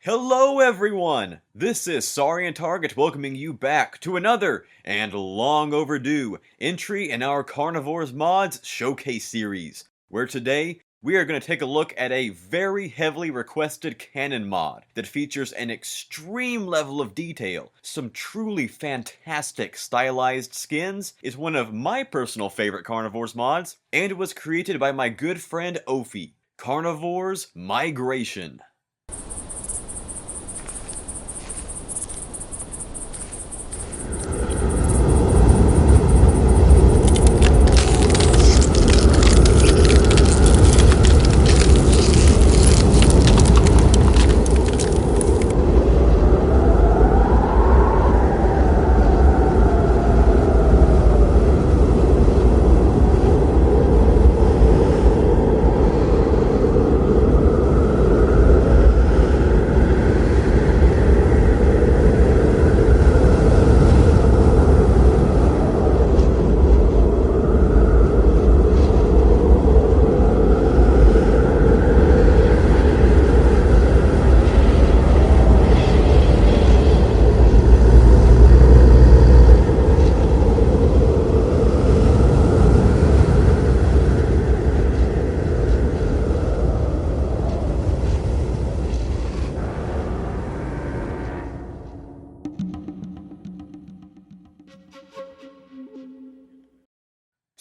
Hello everyone! This is Saurian Target welcoming you back to another, and long overdue, entry in our Carnivores Mods Showcase series, where today we are going to take a look at a very heavily requested canon mod that features an extreme level of detail, some truly fantastic stylized skins, is one of my personal favorite Carnivores mods, and it was created by my good friend Ophi. Carnivores Migration.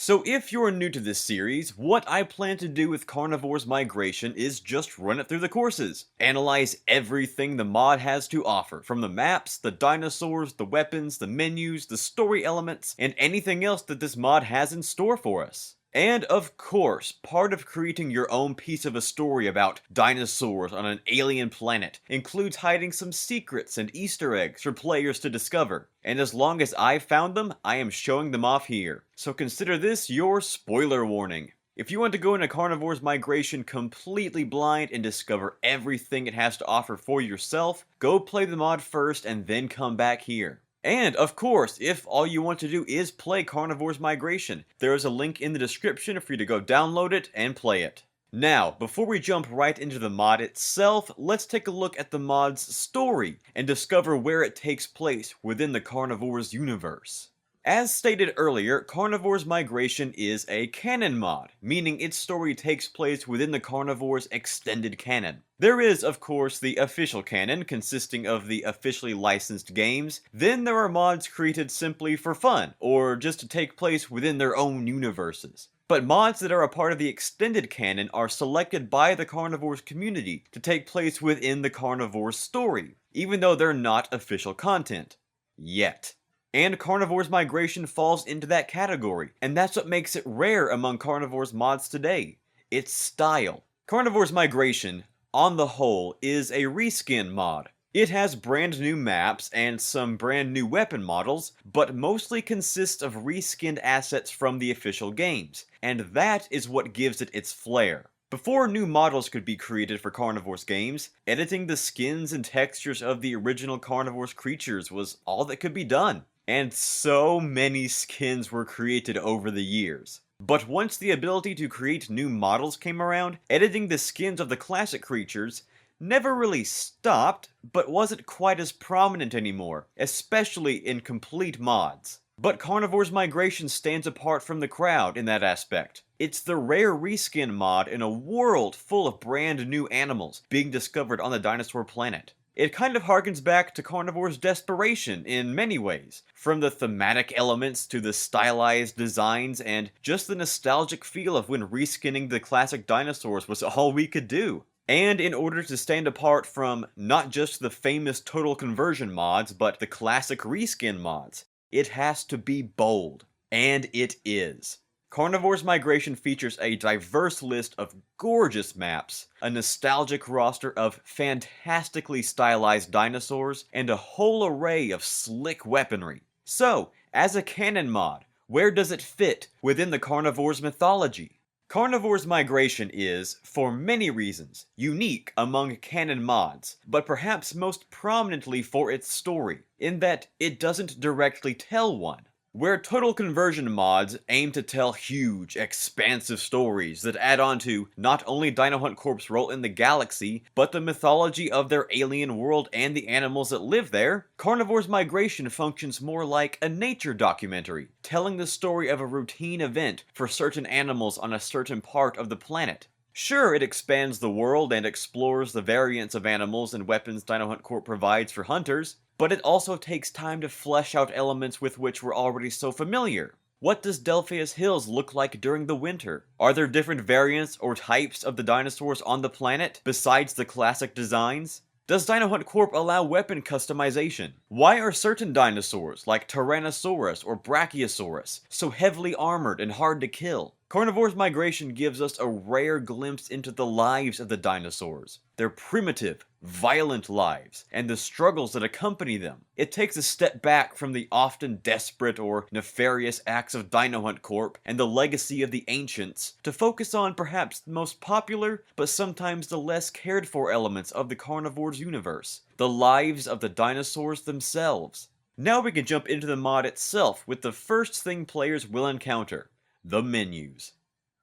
So if you're new to this series, what I plan to do with Carnivores Migration is just run it through the courses. Analyze everything the mod has to offer, from the maps, the dinosaurs, the weapons, the menus, the story elements, and anything else that this mod has in store for us. And of course, part of creating your own piece of a story about dinosaurs on an alien planet includes hiding some secrets and Easter eggs for players to discover. And as long as I've found them, I am showing them off here. So consider this your spoiler warning. If you want to go into Carnivores Migration completely blind and discover everything it has to offer for yourself, go play the mod first and then come back here. And, of course, if all you want to do is play Carnivores Migration, there is a link in the description for you to go download it and play it. Now, before we jump right into the mod itself, let's take a look at the mod's story and discover where it takes place within the Carnivores universe. As stated earlier, Carnivores Migration is a canon mod, meaning its story takes place within the Carnivores extended canon. There is, of course, the official canon, consisting of the officially licensed games. Then there are mods created simply for fun, or just to take place within their own universes. But mods that are a part of the extended canon are selected by the Carnivores community to take place within the Carnivores story, even though they're not official content. Yet. And Carnivores Migration falls into that category, and that's what makes it rare among Carnivores mods today. Its style. Carnivores Migration, on the whole, is a reskin mod. It has brand new maps and some brand new weapon models, but mostly consists of reskinned assets from the official games, and that is what gives it its flair. Before new models could be created for Carnivores games, editing the skins and textures of the original Carnivores creatures was all that could be done. And so many skins were created over the years. But once the ability to create new models came around, editing the skins of the classic creatures never really stopped, but wasn't quite as prominent anymore, especially in complete mods. But Carnivores Migration stands apart from the crowd in that aspect. It's the rare reskin mod in a world full of brand new animals being discovered on the dinosaur planet. It kind of harkens back to Carnivores' desperation in many ways, from the thematic elements to the stylized designs and just the nostalgic feel of when reskinning the classic dinosaurs was all we could do. And in order to stand apart from not just the famous total conversion mods, but the classic reskin mods, it has to be bold. And it is. Carnivores Migration features a diverse list of gorgeous maps, a nostalgic roster of fantastically stylized dinosaurs, and a whole array of slick weaponry. So, as a canon mod, where does it fit within the Carnivores mythology? Carnivores Migration is, for many reasons, unique among canon mods, but perhaps most prominently for its story, in that it doesn't directly tell one. where total conversion mods aim to tell huge, expansive stories that add on to not only Dino Hunt Corp's role in the galaxy, but the mythology of their alien world and the animals that live there, Carnivores Migration functions more like a nature documentary, telling the story of a routine event for certain animals on a certain part of the planet. Sure, it expands the world and explores the variants of animals and weapons Dino Hunt Corp provides for hunters, but it also takes time to flesh out elements with which we're already so familiar. What does Delphius Hills look like during the winter? Are there different variants or types of the dinosaurs on the planet besides the classic designs? Does Dino Hunt Corp allow weapon customization? Why are certain dinosaurs, like Tyrannosaurus or Brachiosaurus, so heavily armored and hard to kill? Carnivores Migration gives us a rare glimpse into the lives of the dinosaurs, their primitive, violent lives, and the struggles that accompany them. It takes a step back from the often desperate or nefarious acts of Dino Hunt Corp and the legacy of the ancients to focus on perhaps the most popular, but sometimes the less cared for elements of the Carnivores universe, the lives of the dinosaurs themselves. Now we can jump into the mod itself with the first thing players will encounter: the menus.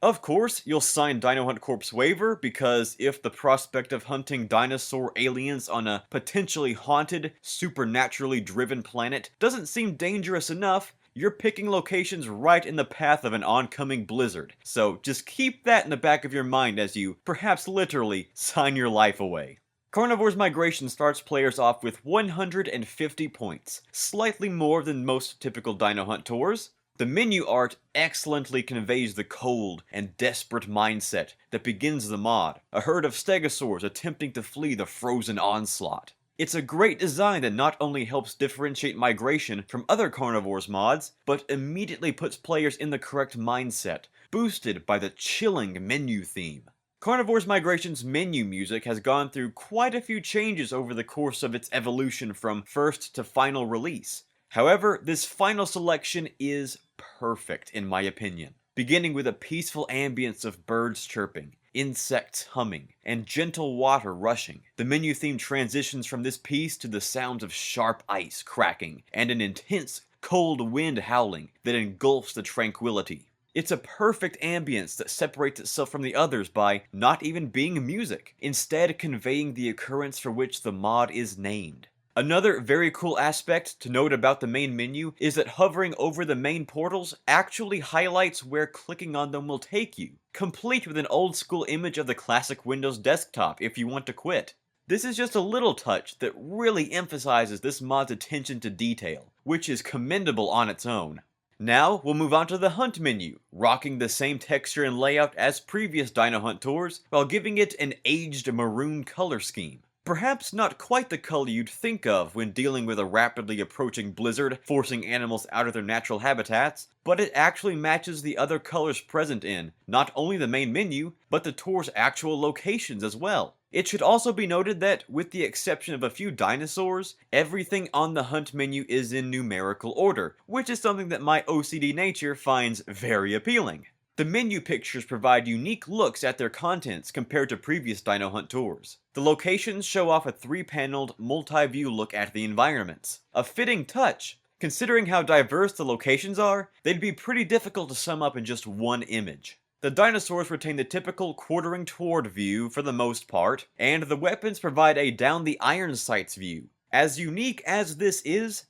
Of course, you'll sign Dino Hunt Corp's waiver, because if the prospect of hunting dinosaur aliens on a potentially haunted, supernaturally driven planet doesn't seem dangerous enough, you're picking locations right in the path of an oncoming blizzard. So just keep that in the back of your mind as you, perhaps literally, sign your life away. Carnivores Migration starts players off with 150 points, slightly more than most typical Dino Hunt tours. The menu art excellently conveys the cold and desperate mindset that begins the mod, a herd of stegosaurs attempting to flee the frozen onslaught. It's a great design that not only helps differentiate Migration from other Carnivores mods, but immediately puts players in the correct mindset, boosted by the chilling menu theme. Carnivores Migration's menu music has gone through quite a few changes over the course of its evolution from first to final release. However, this final selection is perfect in my opinion, beginning with a peaceful ambience of birds chirping, insects humming, and gentle water rushing. The menu theme transitions from this piece to the sounds of sharp ice cracking and an intense, cold wind howling that engulfs the tranquility. It's a perfect ambience that separates itself from the others by not even being music, instead conveying the occurrence for which the mod is named. Another very cool aspect to note about the main menu is that hovering over the main portals actually highlights where clicking on them will take you, complete with an old school image of the classic Windows desktop if you want to quit. This is just a little touch that really emphasizes this mod's attention to detail, which is commendable on its own. Now, we'll move on to the Hunt menu, rocking the same texture and layout as previous Dino Hunt tours, while giving it an aged maroon color scheme. Perhaps not quite the color you'd think of when dealing with a rapidly approaching blizzard forcing animals out of their natural habitats, but it actually matches the other colors present in not only the main menu, but the tour's actual locations as well. It should also be noted that, with the exception of a few dinosaurs, everything on the Hunt menu is in numerical order, which is something that my OCD nature finds very appealing. The menu pictures provide unique looks at their contents compared to previous Dino Hunt tours. The locations show off a 3-paneled, multi-view look at the environments. A fitting touch. Considering how diverse the locations are, they'd be pretty difficult to sum up in just one image. The dinosaurs retain the typical quartering toward view for the most part, and the weapons provide a down the iron sights view. As unique as this is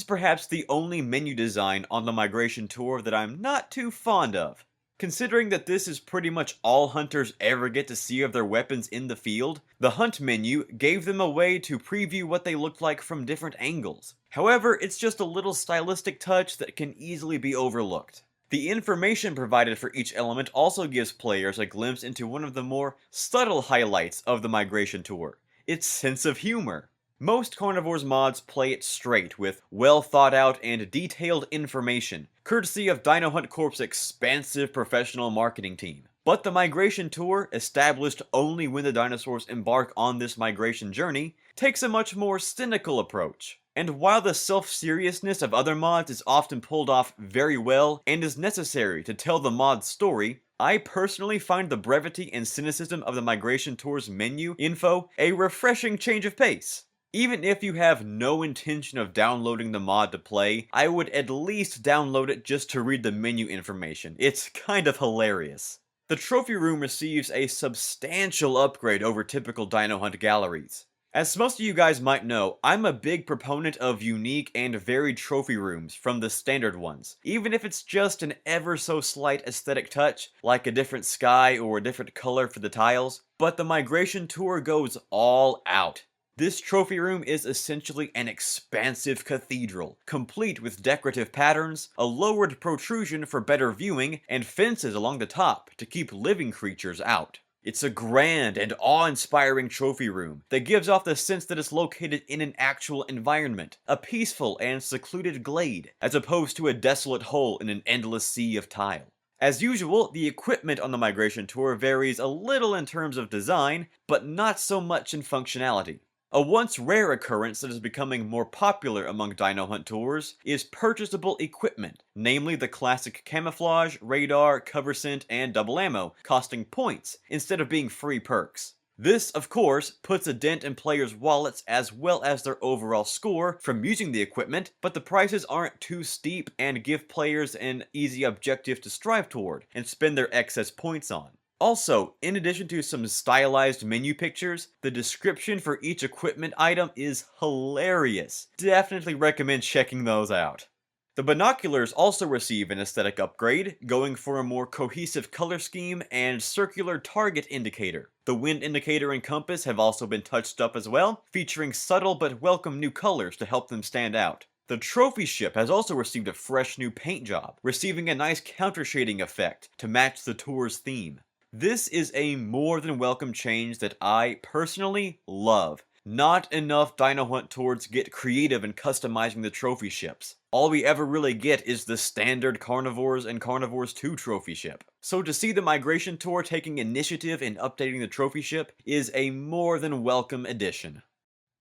perhaps the only menu design on the Migration tour that I'm not too fond of. Considering that this is pretty much all hunters ever get to see of their weapons in the field, the Hunt menu gave them a way to preview what they looked like from different angles. However, it's just a little stylistic touch that can easily be overlooked. The information provided for each element also gives players a glimpse into one of the more subtle highlights of the Migration tour: its sense of humor. Most Carnivores mods play it straight with well thought out and detailed information, courtesy of Dino Hunt Corp's expansive professional marketing team. But the Migration tour, established only when the dinosaurs embark on this migration journey, takes a much more cynical approach. And while the self-seriousness of other mods is often pulled off very well and is necessary to tell the mod's story, I personally find the brevity and cynicism of the Migration tour's menu info a refreshing change of pace. Even if you have no intention of downloading the mod to play, I would at least download it just to read the menu information. It's kind of hilarious. The trophy room receives a substantial upgrade over typical Dino Hunt galleries. As most of you guys might know, I'm a big proponent of unique and varied trophy rooms from the standard ones, even if it's just an ever so slight aesthetic touch, like a different sky or a different color for the tiles, but the migration tour goes all out. This trophy room is essentially an expansive cathedral, complete with decorative patterns, a lowered protrusion for better viewing, and fences along the top to keep living creatures out. It's a grand and awe-inspiring trophy room that gives off the sense that it's located in an actual environment, a peaceful and secluded glade, as opposed to a desolate hole in an endless sea of tile. As usual, the equipment on the migration tour varies a little in terms of design, but not so much in functionality. A once rare occurrence that is becoming more popular among Dino Hunt tours is purchasable equipment, namely the classic camouflage, radar, cover scent, and double ammo, costing points instead of being free perks. This, of course, puts a dent in players' wallets as well as their overall score from using the equipment, but the prices aren't too steep and give players an easy objective to strive toward and spend their excess points on. Also, in addition to some stylized menu pictures, the description for each equipment item is hilarious. Definitely recommend checking those out. The binoculars also receive an aesthetic upgrade, going for a more cohesive color scheme and circular target indicator. The wind indicator and compass have also been touched up as well, featuring subtle but welcome new colors to help them stand out. The trophy ship has also received a fresh new paint job, receiving a nice counter shading effect to match the tour's theme. This is a more than welcome change that I personally love. Not enough Dino Hunt tours get creative in customizing the trophy ships. All we ever really get is the standard Carnivores and Carnivores 2 trophy ship. So to see the migration tour taking initiative in updating the trophy ship is a more than welcome addition.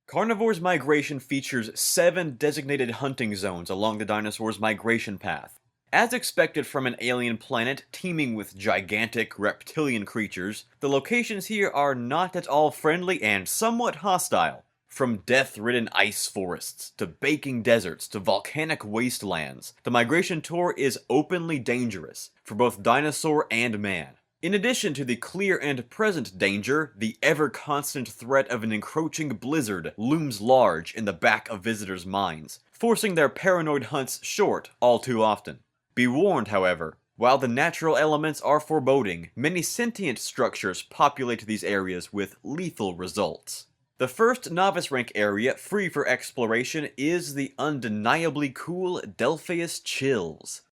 Carnivores Migration features 7 designated hunting zones along the dinosaur's migration path. As expected from an alien planet teeming with gigantic reptilian creatures, the locations here are not at all friendly and somewhat hostile. From death-ridden ice forests, to baking deserts, to volcanic wastelands, the migration tour is openly dangerous for both dinosaur and man. In addition to the clear and present danger, the ever-constant threat of an encroaching blizzard looms large in the back of visitors' minds, forcing their paranoid hunts short all too often. Be warned, however, while the natural elements are foreboding, many sentient structures populate these areas with lethal results. The first novice rank area free for exploration is the undeniably cool Delpheus Chills.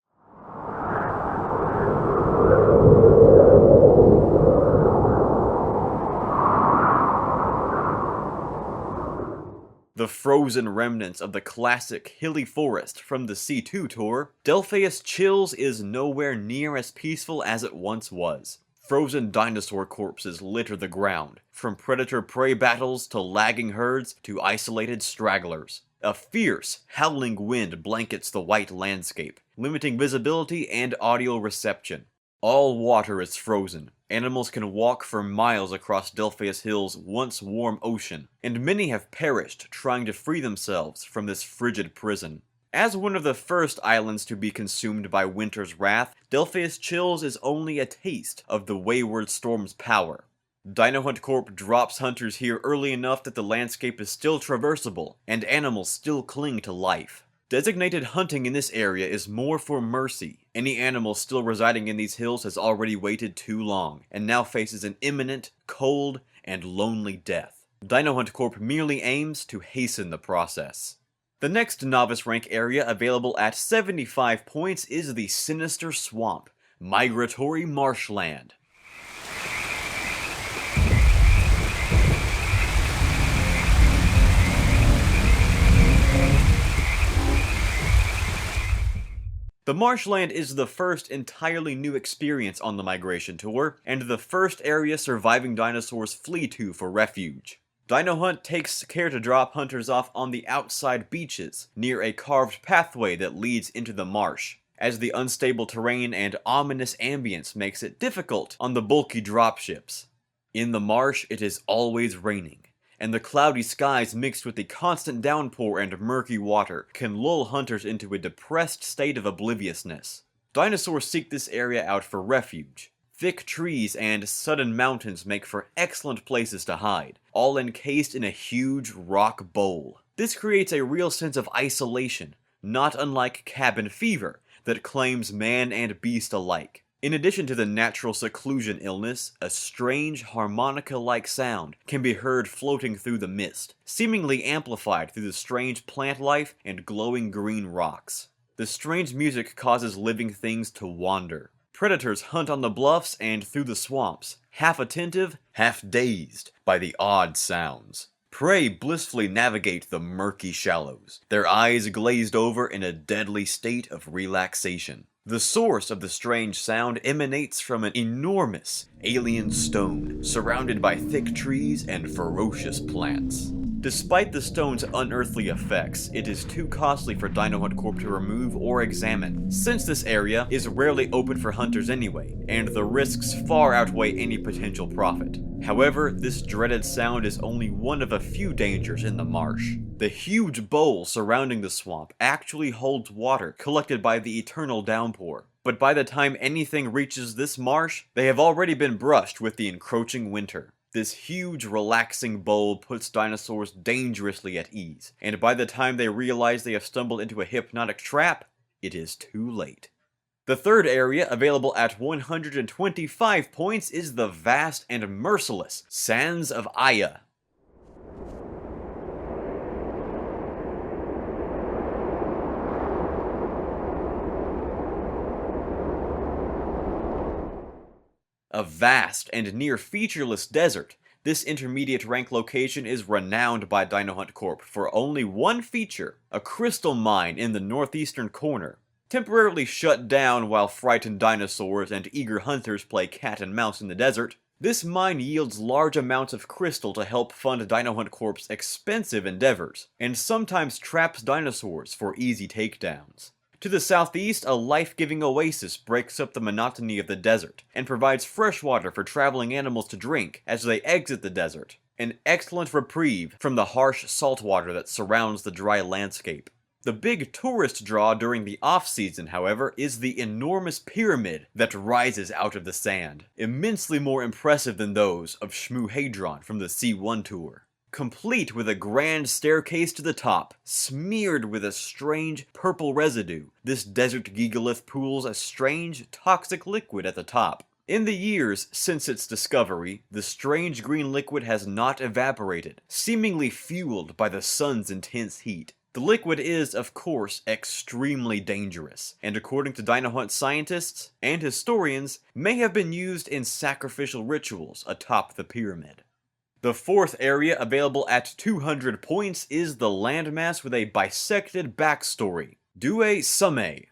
The frozen remnants of the classic hilly forest from the C2 tour, Delpheus Chills is nowhere near as peaceful as it once was. Frozen dinosaur corpses litter the ground, from predator-prey battles to lagging herds to isolated stragglers. A fierce, howling wind blankets the white landscape, limiting visibility and audio reception. All water is frozen. Animals can walk for miles across Delpheus Hill's once warm ocean, and many have perished trying to free themselves from this frigid prison. As one of the first islands to be consumed by winter's wrath, Delpheus Chills is only a taste of the wayward storm's power. Dino Hunt Corp drops hunters here early enough that the landscape is still traversable, and animals still cling to life. Designated hunting in this area is more for mercy. Any animal still residing in these hills has already waited too long, and now faces an imminent, cold, and lonely death. Dino Hunt Corp merely aims to hasten the process. The next novice rank area available at 75 points is the Sinister Swamp, Migratory Marshland. The marshland is the first entirely new experience on the migration tour, and the first area surviving dinosaurs flee to for refuge. Dino Hunt takes care to drop hunters off on the outside beaches, near a carved pathway that leads into the marsh, as the unstable terrain and ominous ambience makes it difficult on the bulky dropships. In the marsh, it is always raining, and the cloudy skies mixed with the constant downpour and murky water can lull hunters into a depressed state of obliviousness. Dinosaurs seek this area out for refuge. Thick trees and sudden mountains make for excellent places to hide, all encased in a huge rock bowl. This creates a real sense of isolation, not unlike cabin fever, that claims man and beast alike. In addition to the natural seclusion illness, a strange harmonica-like sound can be heard floating through the mist, seemingly amplified through the strange plant life and glowing green rocks. The strange music causes living things to wander. Predators hunt on the bluffs and through the swamps, half attentive, half dazed by the odd sounds. Prey blissfully navigate the murky shallows, their eyes glazed over in a deadly state of relaxation. The source of the strange sound emanates from an enormous alien stone, surrounded by thick trees and ferocious plants. Despite the stone's unearthly effects, it is too costly for Dino Hunt Corp to remove or examine, since this area is rarely open for hunters anyway, and the risks far outweigh any potential profit. However, this dreaded sound is only one of a few dangers in the marsh. The huge bowl surrounding the swamp actually holds water collected by the eternal downpour, but by the time anything reaches this marsh, they have already been brushed with the encroaching winter. This huge, relaxing bowl puts dinosaurs dangerously at ease, and by the time they realize they have stumbled into a hypnotic trap, it is too late. The third area, available at 125 points, is the vast and merciless Sands of Aya. A vast and near featureless desert, this intermediate rank location is renowned by Dino Hunt Corp for only one feature, a crystal mine in the northeastern corner. Temporarily shut down while frightened dinosaurs and eager hunters play cat and mouse in the desert, this mine yields large amounts of crystal to help fund Dino Hunt Corp's expensive endeavors, and sometimes traps dinosaurs for easy takedowns. To the southeast, a life-giving oasis breaks up the monotony of the desert, and provides fresh water for traveling animals to drink as they exit the desert. An excellent reprieve from the harsh saltwater that surrounds the dry landscape. The big tourist draw during the off-season, however, is the enormous pyramid that rises out of the sand, immensely more impressive than those of Shmoo-Hadron from the C1 tour. Complete with a grand staircase to the top, smeared with a strange purple residue, this desert gigalith pools a strange, toxic liquid at the top. In the years since its discovery, the strange green liquid has not evaporated, seemingly fueled by the sun's intense heat. The liquid is, of course, extremely dangerous, and according to Dino Hunt scientists and historians, may have been used in sacrificial rituals atop the pyramid. The fourth area, available at 200 points, is the landmass with a bisected backstory, Due Summe.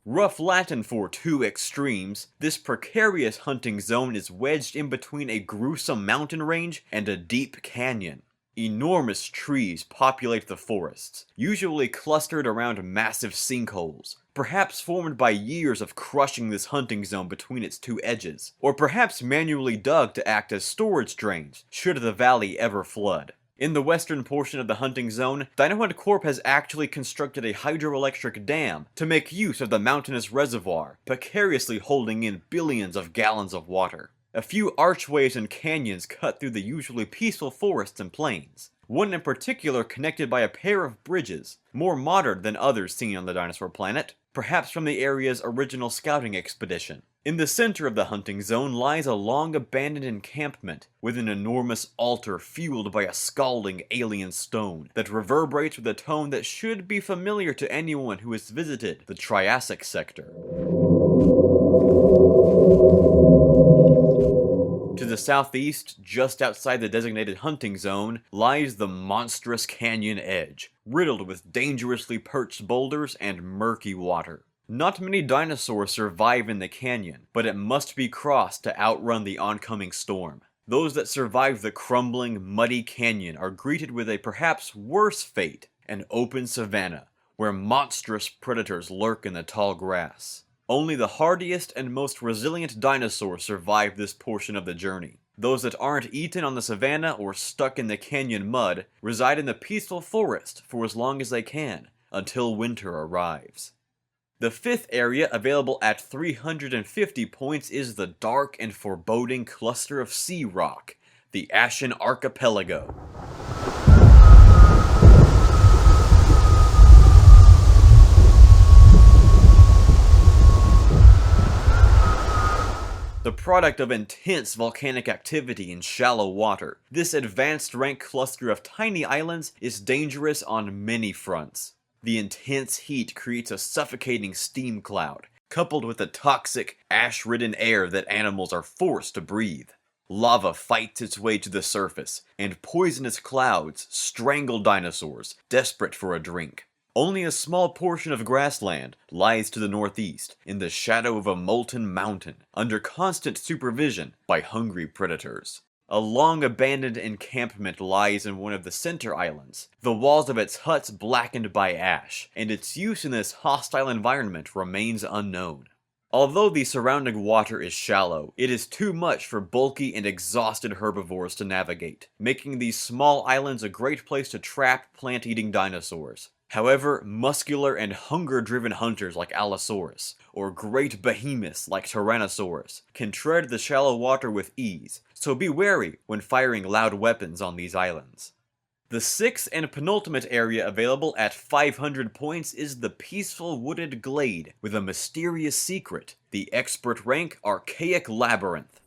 Rough Latin for two extremes, this precarious hunting zone is wedged in between a gruesome mountain range and a deep canyon. Enormous trees populate the forests, usually clustered around massive sinkholes, perhaps formed by years of crushing this hunting zone between its two edges, or perhaps manually dug to act as storage drains should the valley ever flood. In the western portion of the hunting zone, Dino Hunt Corp has actually constructed a hydroelectric dam to make use of the mountainous reservoir, precariously holding in billions of gallons of water. A few archways and canyons cut through the usually peaceful forests and plains, one in particular connected by a pair of bridges, more modern than others seen on the dinosaur planet, perhaps from the area's original scouting expedition. In the center of the hunting zone lies a long-abandoned encampment with an enormous altar fueled by a scalding alien stone that reverberates with a tone that should be familiar to anyone who has visited the Triassic sector. To the southeast, just outside the designated hunting zone, lies the monstrous canyon edge, riddled with dangerously perched boulders and murky water. Not many dinosaurs survive in the canyon, but it must be crossed to outrun the oncoming storm. Those that survive the crumbling, muddy canyon are greeted with a perhaps worse fate, an open savanna, where monstrous predators lurk in the tall grass. Only the hardiest and most resilient dinosaurs survive this portion of the journey. Those that aren't eaten on the savanna or stuck in the canyon mud reside in the peaceful forest for as long as they can, until winter arrives. The fifth area, available at 350 points, is the dark and foreboding cluster of sea rock, the Ashen Archipelago. The product of intense volcanic activity in shallow water, this advanced rank cluster of tiny islands is dangerous on many fronts. The intense heat creates a suffocating steam cloud, coupled with the toxic, ash-ridden air that animals are forced to breathe. Lava fights its way to the surface, and poisonous clouds strangle dinosaurs, desperate for a drink. Only a small portion of grassland lies to the northeast, in the shadow of a molten mountain, under constant supervision by hungry predators. A long-abandoned encampment lies in one of the center islands, the walls of its huts blackened by ash, and its use in this hostile environment remains unknown. Although the surrounding water is shallow, it is too much for bulky and exhausted herbivores to navigate, making these small islands a great place to trap plant-eating dinosaurs. However, muscular and hunger-driven hunters like Allosaurus, or great behemoths like Tyrannosaurus, can tread the shallow water with ease, so be wary when firing loud weapons on these islands. The sixth and penultimate area available at 500 points is the peaceful wooded glade with a mysterious secret, the expert rank Archaic Labyrinth.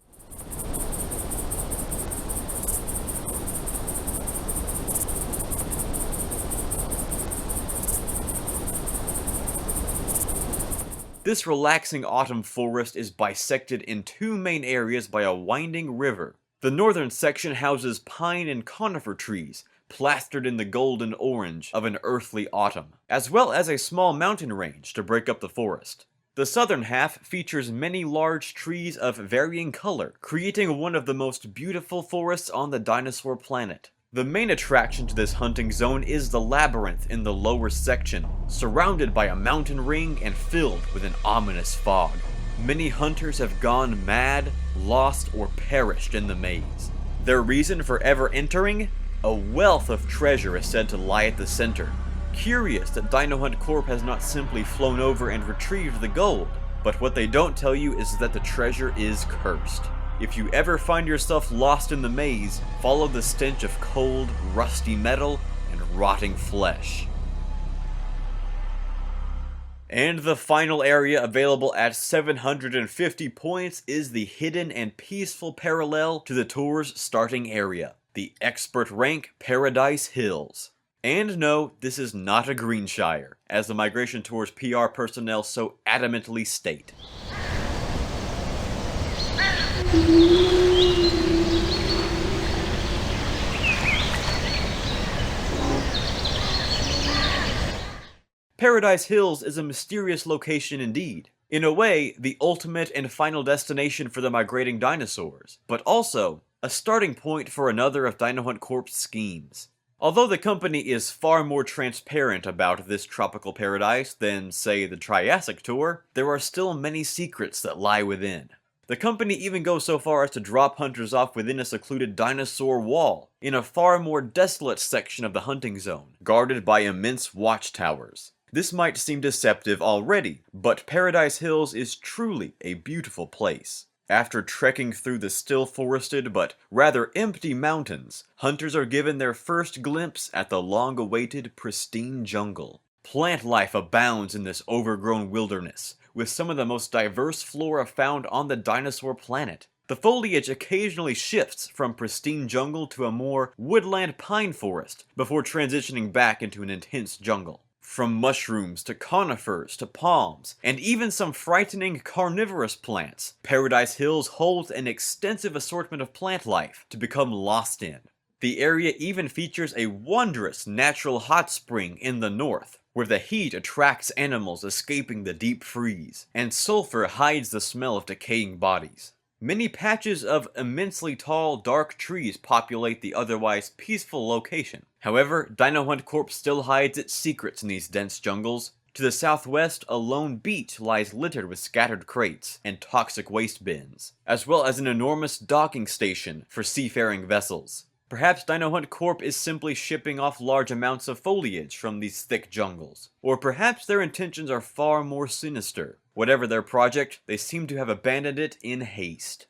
This relaxing autumn forest is bisected in two main areas by a winding river. The northern section houses pine and conifer trees, plastered in the golden orange of an earthly autumn, as well as a small mountain range to break up the forest. The southern half features many large trees of varying color, creating one of the most beautiful forests on the dinosaur planet. The main attraction to this hunting zone is the labyrinth in the lower section, surrounded by a mountain ring and filled with an ominous fog. Many hunters have gone mad, lost, or perished in the maze. Their reason for ever entering? A wealth of treasure is said to lie at the center. Curious that Dino Hunt Corp has not simply flown over and retrieved the gold, but what they don't tell you is that the treasure is cursed. If you ever find yourself lost in the maze, follow the stench of cold, rusty metal and rotting flesh. And the final area, available at 750 points, is the hidden and peaceful parallel to the tour's starting area, the expert rank Paradise Hills. And no, this is not a Greenshire, as the Migration Tour's PR personnel so adamantly state. Paradise Hills is a mysterious location indeed. In a way, the ultimate and final destination for the migrating dinosaurs, but also a starting point for another of Dino Hunt Corp's schemes. Although the company is far more transparent about this tropical paradise than, say, the Triassic Tour, there are still many secrets that lie within. The company even goes so far as to drop hunters off within a secluded dinosaur wall, in a far more desolate section of the hunting zone, guarded by immense watchtowers. This might seem deceptive already, but Paradise Hills is truly a beautiful place. After trekking through the still forested but rather empty mountains, hunters are given their first glimpse at the long-awaited pristine jungle. Plant life abounds in this overgrown wilderness, with some of the most diverse flora found on the dinosaur planet. The foliage occasionally shifts from pristine jungle to a more woodland pine forest, before transitioning back into an intense jungle. From mushrooms to conifers to palms, and even some frightening carnivorous plants, Paradise Hills holds an extensive assortment of plant life to become lost in. The area even features a wondrous natural hot spring in the north, where the heat attracts animals escaping the deep freeze, and sulfur hides the smell of decaying bodies. Many patches of immensely tall, dark trees populate the otherwise peaceful location. However, Dino Hunt Corp still hides its secrets in these dense jungles. To the southwest, a lone beach lies littered with scattered crates and toxic waste bins, as well as an enormous docking station for seafaring vessels. Perhaps Dino Hunt Corp is simply shipping off large amounts of foliage from these thick jungles. Or perhaps their intentions are far more sinister. Whatever their project, they seem to have abandoned it in haste.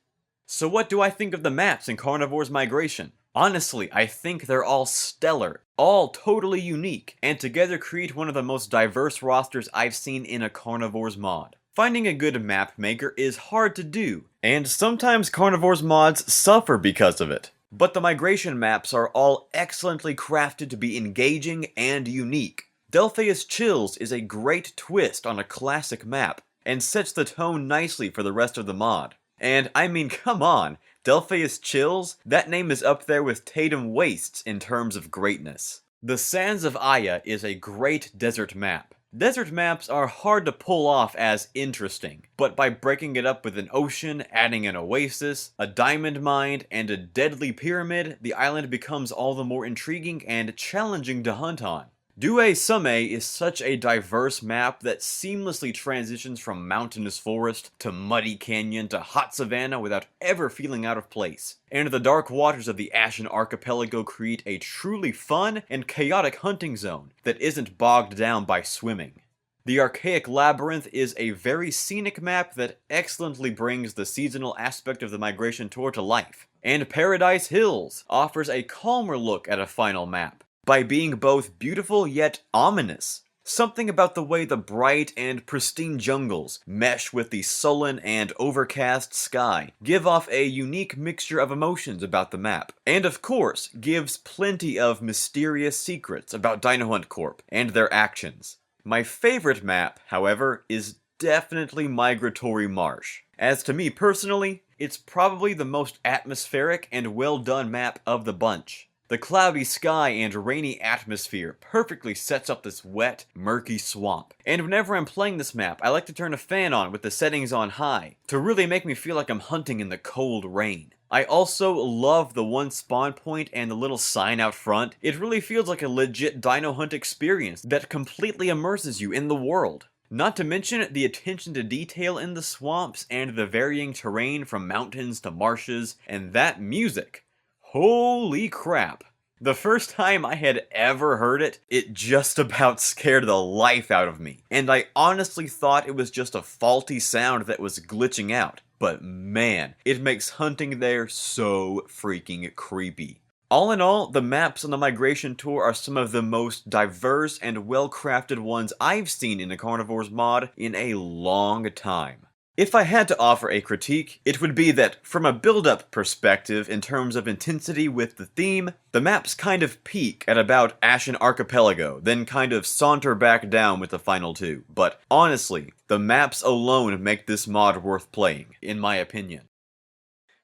So what do I think of the maps in Carnivores Migration? Honestly, I think they're all stellar, all totally unique, and together create one of the most diverse rosters I've seen in a Carnivores mod. Finding a good map maker is hard to do, and sometimes Carnivores mods suffer because of it. But the migration maps are all excellently crafted to be engaging and unique. Delpheus Chills is a great twist on a classic map, and sets the tone nicely for the rest of the mod. And I mean, come on, Delpheus Chills? That name is up there with Tatum Wastes in terms of greatness. The Sands of Aya is a great desert map. Desert maps are hard to pull off as interesting, but by breaking it up with an ocean, adding an oasis, a diamond mine, and a deadly pyramid, the island becomes all the more intriguing and challenging to hunt on. Due Summe is such a diverse map that seamlessly transitions from mountainous forest to muddy canyon to hot savanna without ever feeling out of place. And the dark waters of the Ashen Archipelago create a truly fun and chaotic hunting zone that isn't bogged down by swimming. The Archaic Labyrinth is a very scenic map that excellently brings the seasonal aspect of the migration tour to life. And Paradise Hills offers a calmer look at a final map, by being both beautiful yet ominous. Something about the way the bright and pristine jungles mesh with the sullen and overcast sky give off a unique mixture of emotions about the map, and of course gives plenty of mysterious secrets about Dino Hunt Corp and their actions. My favorite map, however, is definitely Migratory Marsh. As to me personally, it's probably the most atmospheric and well done map of the bunch. The cloudy sky and rainy atmosphere perfectly sets up this wet, murky swamp. And whenever I'm playing this map, I like to turn a fan on with the settings on high, to really make me feel like I'm hunting in the cold rain. I also love the one spawn point and the little sign out front. It really feels like a legit Dino Hunt experience that completely immerses you in the world. Not to mention the attention to detail in the swamps and the varying terrain from mountains to marshes, and that music. Holy crap. The first time I had ever heard it, it just about scared the life out of me. And I honestly thought it was just a faulty sound that was glitching out. But man, it makes hunting there so freaking creepy. All in all, the maps on the migration tour are some of the most diverse and well-crafted ones I've seen in a Carnivores mod in a long time. If I had to offer a critique, it would be that, from a build-up perspective in terms of intensity with the theme, the maps kind of peak at about Ashen Archipelago, then kind of saunter back down with the final two. But honestly, the maps alone make this mod worth playing, in my opinion.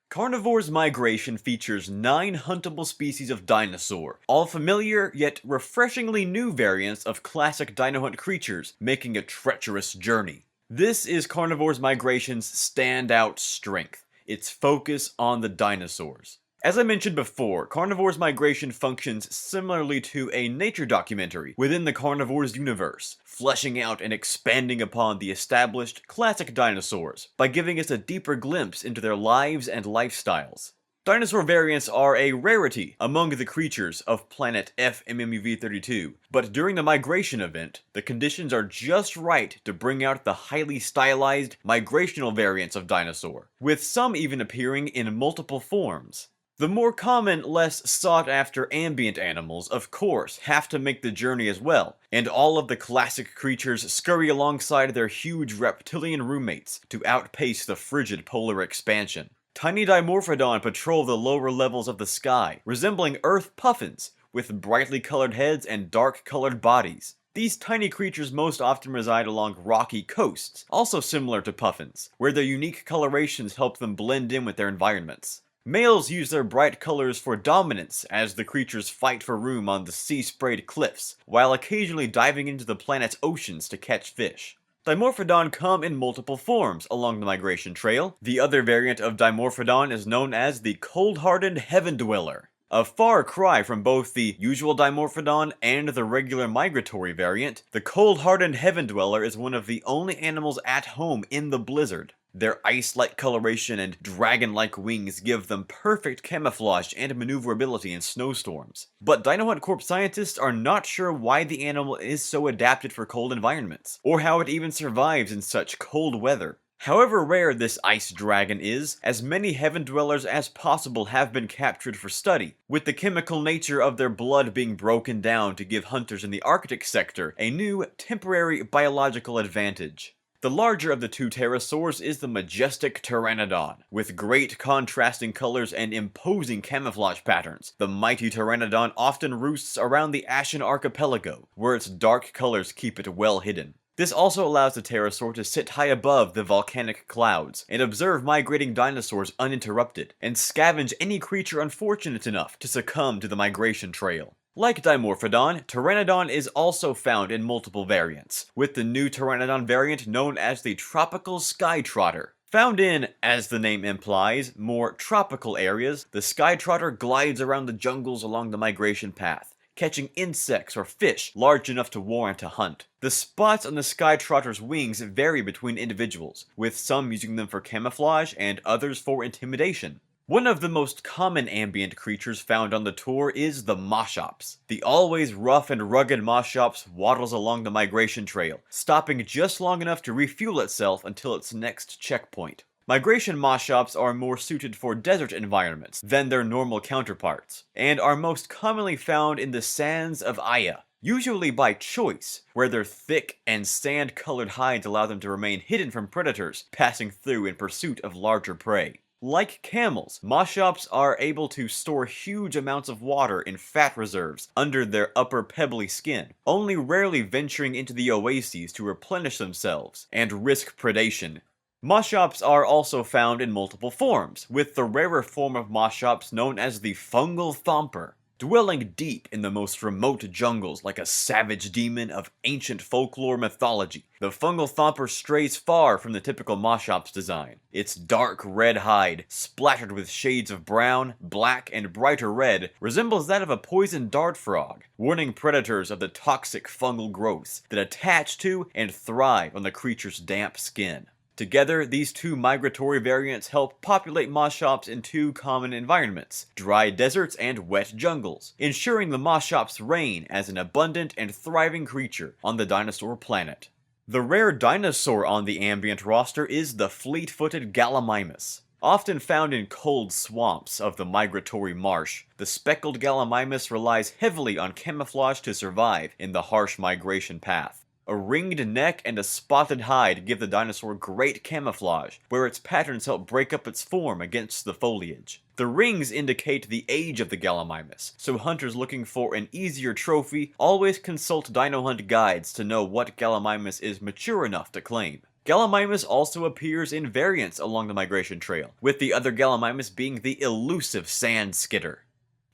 Carnivores Migration features 9 huntable species of dinosaur, all familiar yet refreshingly new variants of classic Dino Hunt creatures, making a treacherous journey. This is Carnivores Migration's standout strength, its focus on the dinosaurs. As I mentioned before, Carnivores Migration functions similarly to a nature documentary within the Carnivores universe, fleshing out and expanding upon the established classic dinosaurs by giving us a deeper glimpse into their lives and lifestyles. Dinosaur variants are a rarity among the creatures of planet FMMUV32, but during the migration event, the conditions are just right to bring out the highly stylized migrational variants of dinosaur, with some even appearing in multiple forms. The more common, less sought-after ambient animals, of course, have to make the journey as well, and all of the classic creatures scurry alongside their huge reptilian roommates to outpace the frigid polar expansion. Tiny DIMORPHODON patrol the lower levels of the sky, resembling Earth puffins, with brightly colored heads and dark colored bodies. These tiny creatures most often reside along rocky coasts, also similar to puffins, where their unique colorations help them blend in with their environments. Males use their bright colors for dominance as the creatures fight for room on the sea-sprayed cliffs, while occasionally diving into the planet's oceans to catch fish. Dimorphodon come in multiple forms along the migration trail. The other variant of Dimorphodon is known as the cold-hardened HEAVENDWELLER. A far cry from both the usual Dimorphodon and the regular migratory variant, the cold-hardened HEAVENDWELLER is one of the only animals at home in the blizzard. Their ice-like coloration and dragon-like wings give them perfect camouflage and maneuverability in snowstorms. But Dino Hunt Corp scientists are not sure why the animal is so adapted for cold environments, or how it even survives in such cold weather. However rare this ice dragon is, as many heaven dwellers as possible have been captured for study, with the chemical nature of their blood being broken down to give hunters in the Arctic sector a new, temporary biological advantage. The larger of the two pterosaurs is the majestic Pteranodon. With great contrasting colors and imposing camouflage patterns, the mighty Pteranodon often roosts around the Ashen Archipelago, where its dark colors keep it well hidden. This also allows the pterosaur to sit high above the volcanic clouds and observe migrating dinosaurs uninterrupted, and scavenge any creature unfortunate enough to succumb to the migration trail. Like Dimorphodon, Pteranodon is also found in multiple variants, with the new Pteranodon variant known as the tropical SKYTROTTER. Found in, as the name implies, more tropical areas, the SKYTROTTER glides around the jungles along the migration path, catching insects or fish large enough to warrant a hunt. The spots on the SKYTROTTER's wings vary between individuals, with some using them for camouflage and others for intimidation. One of the most common ambient creatures found on the tour is the MOSCHOPS. The always rough and rugged MOSCHOPS waddles along the migration trail, stopping just long enough to refuel itself until its next checkpoint. Migration MOSCHOPS are more suited for desert environments than their normal counterparts, and are most commonly found in the sands of Aya, usually by choice, where their thick and sand-colored hides allow them to remain hidden from predators passing through in pursuit of larger prey. Like camels, MOSCHOPS are able to store huge amounts of water in fat reserves under their upper pebbly skin, only rarely venturing into the oases to replenish themselves and risk predation. MOSCHOPS are also found in multiple forms, with the rarer form of MOSCHOPS known as the fungal THOMPER. Dwelling deep in the most remote jungles like a savage demon of ancient folklore mythology, the fungal THOMPER strays far from the typical MOSCHOPS design. Its dark red hide, splattered with shades of brown, black, and brighter red, resembles that of a poison dart frog, warning predators of the toxic fungal growths that attach to and thrive on the creature's damp skin. Together, these two migratory variants help populate MOSCHOPS in two common environments, dry deserts and wet jungles, ensuring the MOSCHOPS reign as an abundant and thriving creature on the dinosaur planet. The rare dinosaur on the ambient roster is the fleet-footed GALLIMIMUS. Often found in cold swamps of the migratory marsh, the speckled GALLIMIMUS relies heavily on camouflage to survive in the harsh migration path. A ringed neck and a spotted hide give the dinosaur great camouflage, where its patterns help break up its form against the foliage. The rings indicate the age of the GALLIMIMUS, so hunters looking for an easier trophy always consult dino hunt guides to know what GALLIMIMUS is mature enough to claim. GALLIMIMUS also appears in variants along the migration trail, with the other GALLIMIMUS being the elusive SANDSKITTER.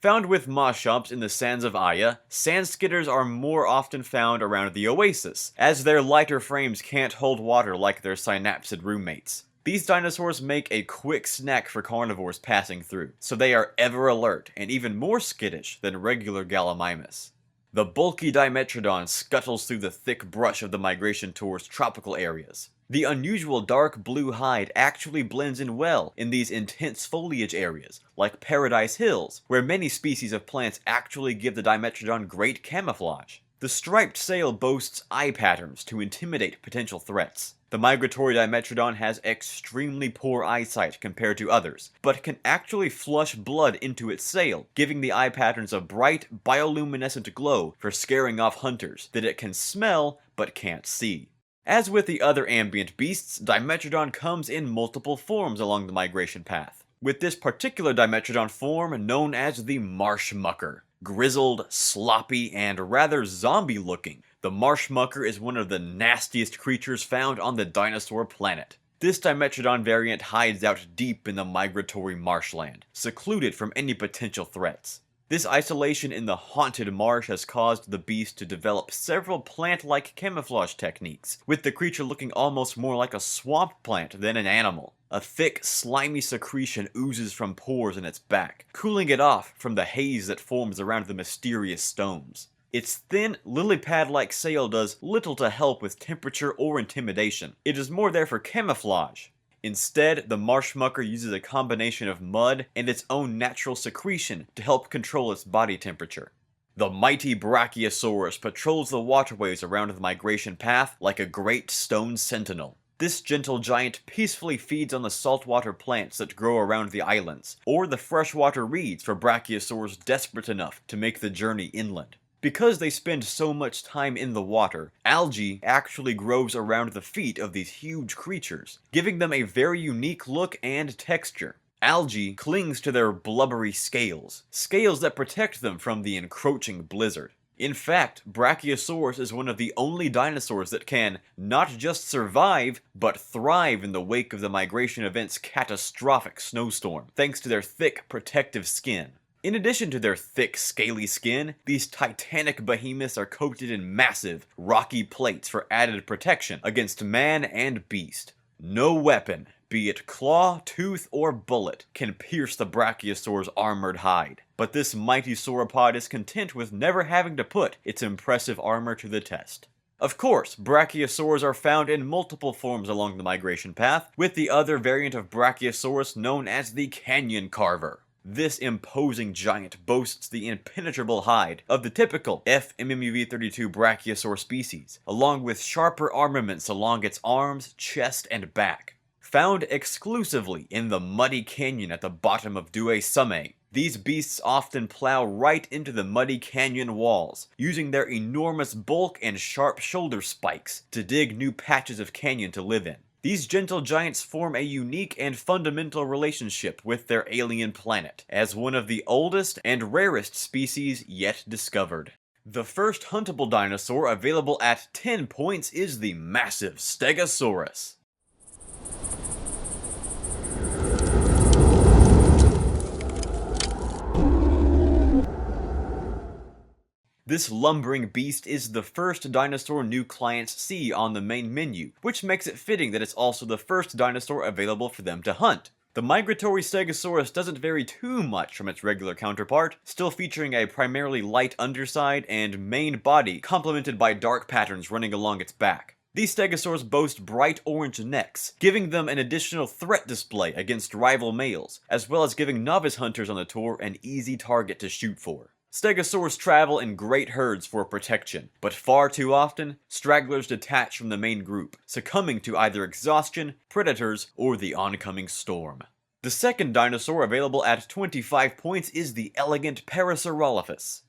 Found with MOSCHOPS in the sands of Aya, SANDSKITTERs are more often found around the oasis, as their lighter frames can't hold water like their synapsid roommates. These dinosaurs make a quick snack for carnivores passing through, so they are ever alert and even more skittish than regular GALLIMIMUS. The bulky DIMETRODON scuttles through the thick brush of the migration tour's tropical areas. The unusual dark blue hide actually blends in well in these intense foliage areas, like Paradise Hills, where many species of plants actually give the Dimetrodon great camouflage. The striped sail boasts eye patterns to intimidate potential threats. The migratory Dimetrodon has extremely poor eyesight compared to others, but can actually flush blood into its sail, giving the eye patterns a bright, bioluminescent glow for scaring off hunters that it can smell but can't see. As with the other ambient beasts, Dimetrodon comes in multiple forms along the migration path, with this particular Dimetrodon form known as the marsh mucker. Grizzled, sloppy, and rather zombie-looking, the marsh mucker is one of the nastiest creatures found on the dinosaur planet. This Dimetrodon variant hides out deep in the migratory marshland, secluded from any potential threats. This isolation in the haunted marsh has caused the beast to develop several plant-like camouflage techniques, with the creature looking almost more like a swamp plant than an animal. A thick, slimy secretion oozes from pores in its back, cooling it off from the haze that forms around the mysterious stones. Its thin, lily-pad-like sail does little to help with temperature or intimidation. It is more there for camouflage. Instead, the marsh mucker uses a combination of mud and its own natural secretion to help control its body temperature. The mighty Brachiosaurus patrols the waterways around the migration path like a great stone sentinel. This gentle giant peacefully feeds on the saltwater plants that grow around the islands, or the freshwater reeds for brachiosaurs desperate enough to make the journey inland. Because they spend so much time in the water, algae actually grows around the feet of these huge creatures, giving them a very unique look and texture. Algae clings to their blubbery scales that protect them from the encroaching blizzard. In fact, Brachiosaurus is one of the only dinosaurs that can not just survive, but thrive in the wake of the migration event's catastrophic snowstorm, thanks to their thick, protective skin. In addition to their thick, scaly skin, these titanic behemoths are coated in massive, rocky plates for added protection against man and beast. No weapon, be it claw, tooth, or bullet, can pierce the Brachiosaur's armored hide. But this mighty sauropod is content with never having to put its impressive armor to the test. Of course, Brachiosaurs are found in multiple forms along the migration path, with the other variant of Brachiosaurus known as the Canyon Carver. This imposing giant boasts the impenetrable hide of the typical FMMUV32 Brachiosaur species, along with sharper armaments along its arms, chest, and back. Found exclusively in the muddy canyon at the bottom of Due Summit, these beasts often plow right into the muddy canyon walls, using their enormous bulk and sharp shoulder spikes to dig new patches of canyon to live in. These gentle giants form a unique and fundamental relationship with their alien planet, as one of the oldest and rarest species yet discovered. The first huntable dinosaur available at 10 points is the massive Stegosaurus. This lumbering beast is the first dinosaur new clients see on the main menu, which makes it fitting that it's also the first dinosaur available for them to hunt. The migratory Stegosaurus doesn't vary too much from its regular counterpart, still featuring a primarily light underside and main body complemented by dark patterns running along its back. These stegosaurs boast bright orange necks, giving them an additional threat display against rival males, as well as giving novice hunters on the tour an easy target to shoot for. Stegosaurs travel in great herds for protection, but far too often, stragglers detach from the main group, succumbing to either exhaustion, predators, or the oncoming storm. The second dinosaur available at 25 points is the elegant Parasaurolophus.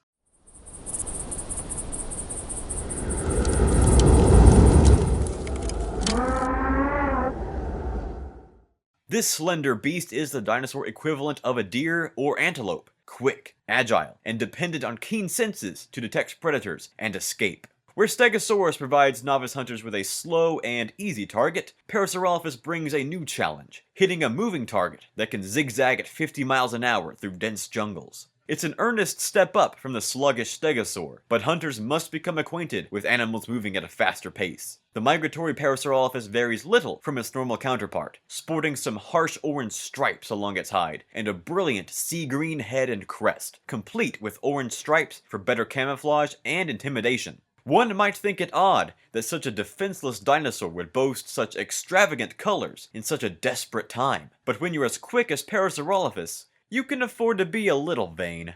This slender beast is the dinosaur equivalent of a deer or antelope, quick, agile, and dependent on keen senses to detect predators and escape. Where Stegosaurus provides novice hunters with a slow and easy target, Parasaurolophus brings a new challenge, hitting a moving target that can zigzag at 50 miles an hour through dense jungles. It's an earnest step up from the sluggish stegosaur, but hunters must become acquainted with animals moving at a faster pace. The migratory Parasaurolophus varies little from its normal counterpart, sporting some harsh orange stripes along its hide, and a brilliant sea green head and crest, complete with orange stripes for better camouflage and intimidation. One might think it odd that such a defenseless dinosaur would boast such extravagant colors in such a desperate time, but when you're as quick as Parasaurolophus, you can afford to be a little vain.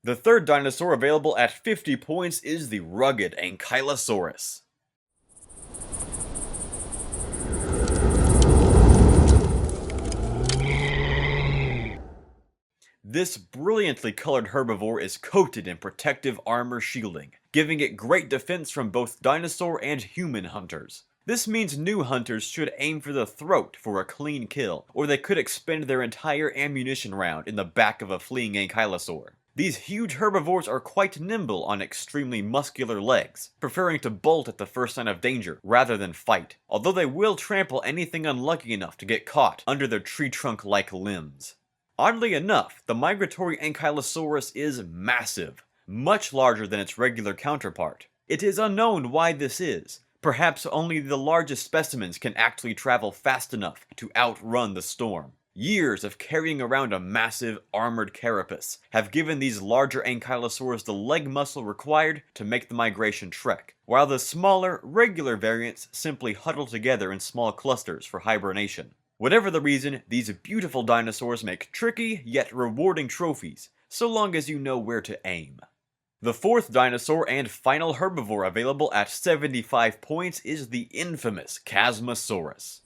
The third dinosaur available at 50 points is the rugged Ankylosaurus. This brilliantly colored herbivore is coated in protective armor shielding, giving it great defense from both dinosaur and human hunters. This means new hunters should aim for the throat for a clean kill, or they could expend their entire ammunition round in the back of a fleeing ankylosaur. These huge herbivores are quite nimble on extremely muscular legs, preferring to bolt at the first sign of danger rather than fight, although they will trample anything unlucky enough to get caught under their tree trunk-like limbs. Oddly enough, the migratory Ankylosaurus is massive, much larger than its regular counterpart. It is unknown why this is. Perhaps only the largest specimens can actually travel fast enough to outrun the storm. Years of carrying around a massive, armored carapace have given these larger ankylosaurs the leg muscle required to make the migration trek, while the smaller, regular variants simply huddle together in small clusters for hibernation. Whatever the reason, these beautiful dinosaurs make tricky yet rewarding trophies, so long as you know where to aim. The fourth dinosaur and final herbivore available at 75 points is the infamous CHASMOSAURUS.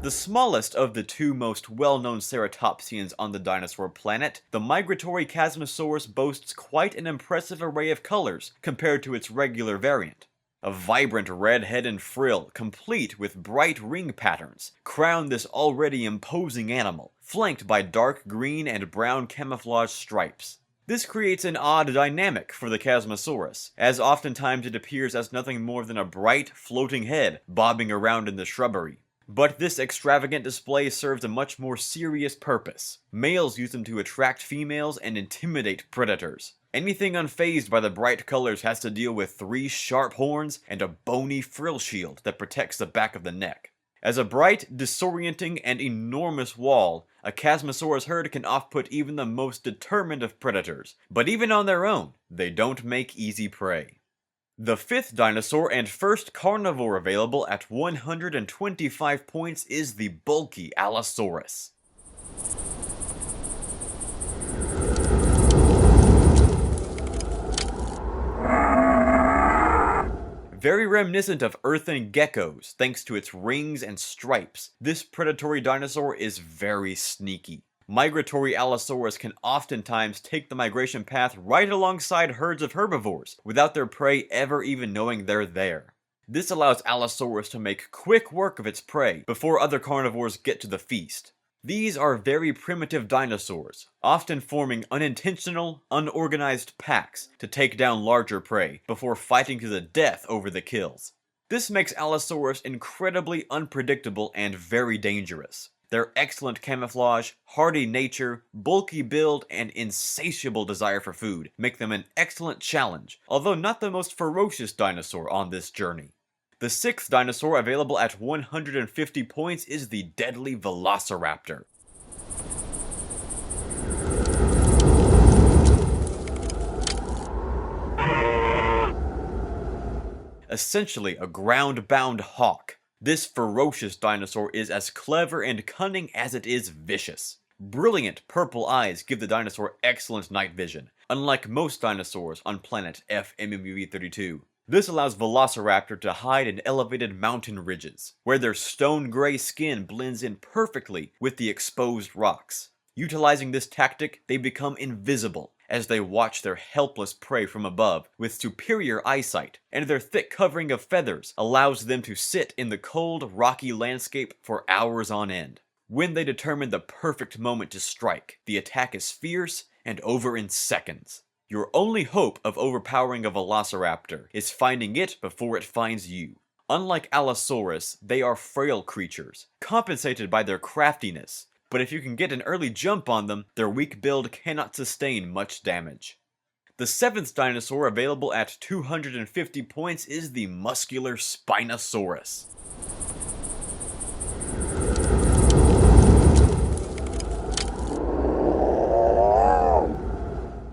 The smallest of the two most well-known ceratopsians on the dinosaur planet, the migratory CHASMOSAURUS boasts quite an impressive array of colors compared to its regular variant. A vibrant red head and frill, complete with bright ring patterns, crown this already imposing animal, flanked by dark green and brown camouflage stripes. This creates an odd dynamic for the CHASMOSAURUS, as oftentimes it appears as nothing more than a bright, floating head bobbing around in the shrubbery. But this extravagant display serves a much more serious purpose. Males use them to attract females and intimidate predators. Anything unfazed by the bright colors has to deal with 3 sharp horns and a bony frill shield that protects the back of the neck. As a bright, disorienting, and enormous wall, a CHASMOSAURUS herd can off-put even the most determined of predators, but even on their own, they don't make easy prey. The fifth dinosaur and first carnivore available at 125 points is the bulky ALLOSAURUS. Very reminiscent of earthen geckos thanks to its rings and stripes, this predatory dinosaur is very sneaky. Migratory Allosaurus can oftentimes take the migration path right alongside herds of herbivores, without their prey ever even knowing they're there. This allows Allosaurus to make quick work of its prey before other carnivores get to the feast. These are very primitive dinosaurs, often forming unintentional, unorganized packs to take down larger prey before fighting to the death over the kills. This makes Allosaurus incredibly unpredictable and very dangerous. Their excellent camouflage, hardy nature, bulky build, and insatiable desire for food make them an excellent challenge, although not the most ferocious dinosaur on this journey. The sixth dinosaur available at 150 points is the deadly VELOCIRAPTOR. Essentially a ground-bound hawk, this ferocious dinosaur is as clever and cunning as it is vicious. Brilliant purple eyes give the dinosaur excellent night vision, unlike most dinosaurs on planet FMMUV32. This allows VELOCIRAPTOR to hide in elevated mountain ridges, where their stone-gray skin blends in perfectly with the exposed rocks. Utilizing this tactic, they become invisible as they watch their helpless prey from above with superior eyesight, and their thick covering of feathers allows them to sit in the cold, rocky landscape for hours on end. When they determine the perfect moment to strike, the attack is fierce and over in seconds. Your only hope of overpowering a VELOCIRAPTOR is finding it before it finds you. Unlike Allosaurus, they are frail creatures, compensated by their craftiness, but if you can get an early jump on them, their weak build cannot sustain much damage. The seventh dinosaur available at 250 points is the muscular Spinosaurus.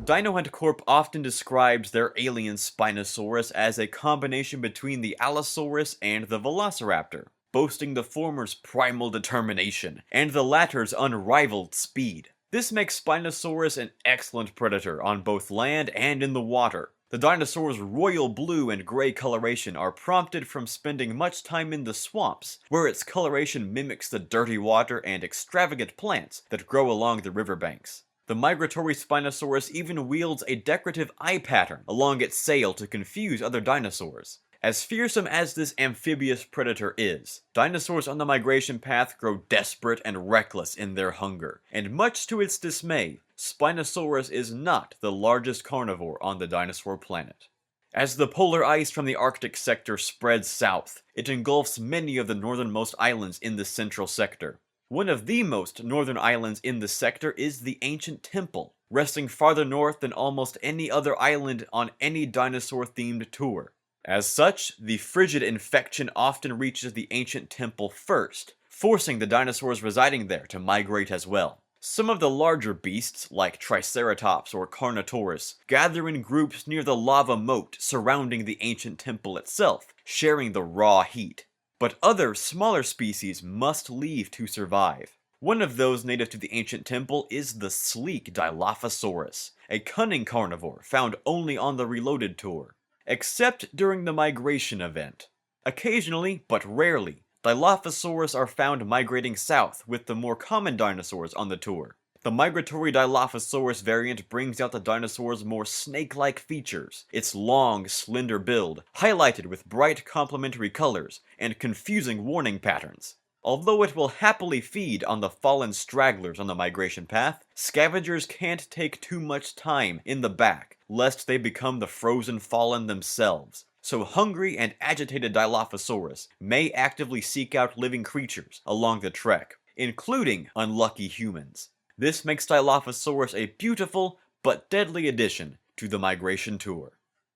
Dino Hunt Corp often describes their alien Spinosaurus as a combination between the Allosaurus and the VELOCIRAPTOR, boasting the former's primal determination and the latter's unrivaled speed. This makes Spinosaurus an excellent predator on both land and in the water. The dinosaur's royal blue and gray coloration are prompted from spending much time in the swamps, where its coloration mimics the dirty water and extravagant plants that grow along the riverbanks. The migratory Spinosaurus even wields a decorative eye pattern along its sail to confuse other dinosaurs. As fearsome as this amphibious predator is, dinosaurs on the migration path grow desperate and reckless in their hunger, and much to its dismay, Spinosaurus is not the largest carnivore on the dinosaur planet. As the polar ice from the Arctic sector spreads south, it engulfs many of the northernmost islands in the central sector. One of the most northern islands in the sector is the ancient temple, resting farther north than almost any other island on any dinosaur-themed tour. As such, the frigid infection often reaches the ancient temple first, forcing the dinosaurs residing there to migrate as well. Some of the larger beasts, like Triceratops or Carnotaurus, gather in groups near the lava moat surrounding the ancient temple itself, sharing the raw heat. But other, smaller species must leave to survive. One of those native to the ancient temple is the sleek Dilophosaurus, a cunning carnivore found only on the Reloaded tour, except during the migration event. Occasionally, but rarely, Dilophosaurus are found migrating south with the more common dinosaurs on the tour. The migratory Dilophosaurus variant brings out the dinosaur's more snake-like features, its long, slender build, highlighted with bright complementary colors and confusing warning patterns. Although it will happily feed on the fallen stragglers on the migration path, scavengers can't take too much time in the back, lest they become the frozen fallen themselves. So hungry and agitated Dilophosaurus may actively seek out living creatures along the trek, including unlucky humans. This makes Dilophosaurus a beautiful but deadly addition to the migration tour.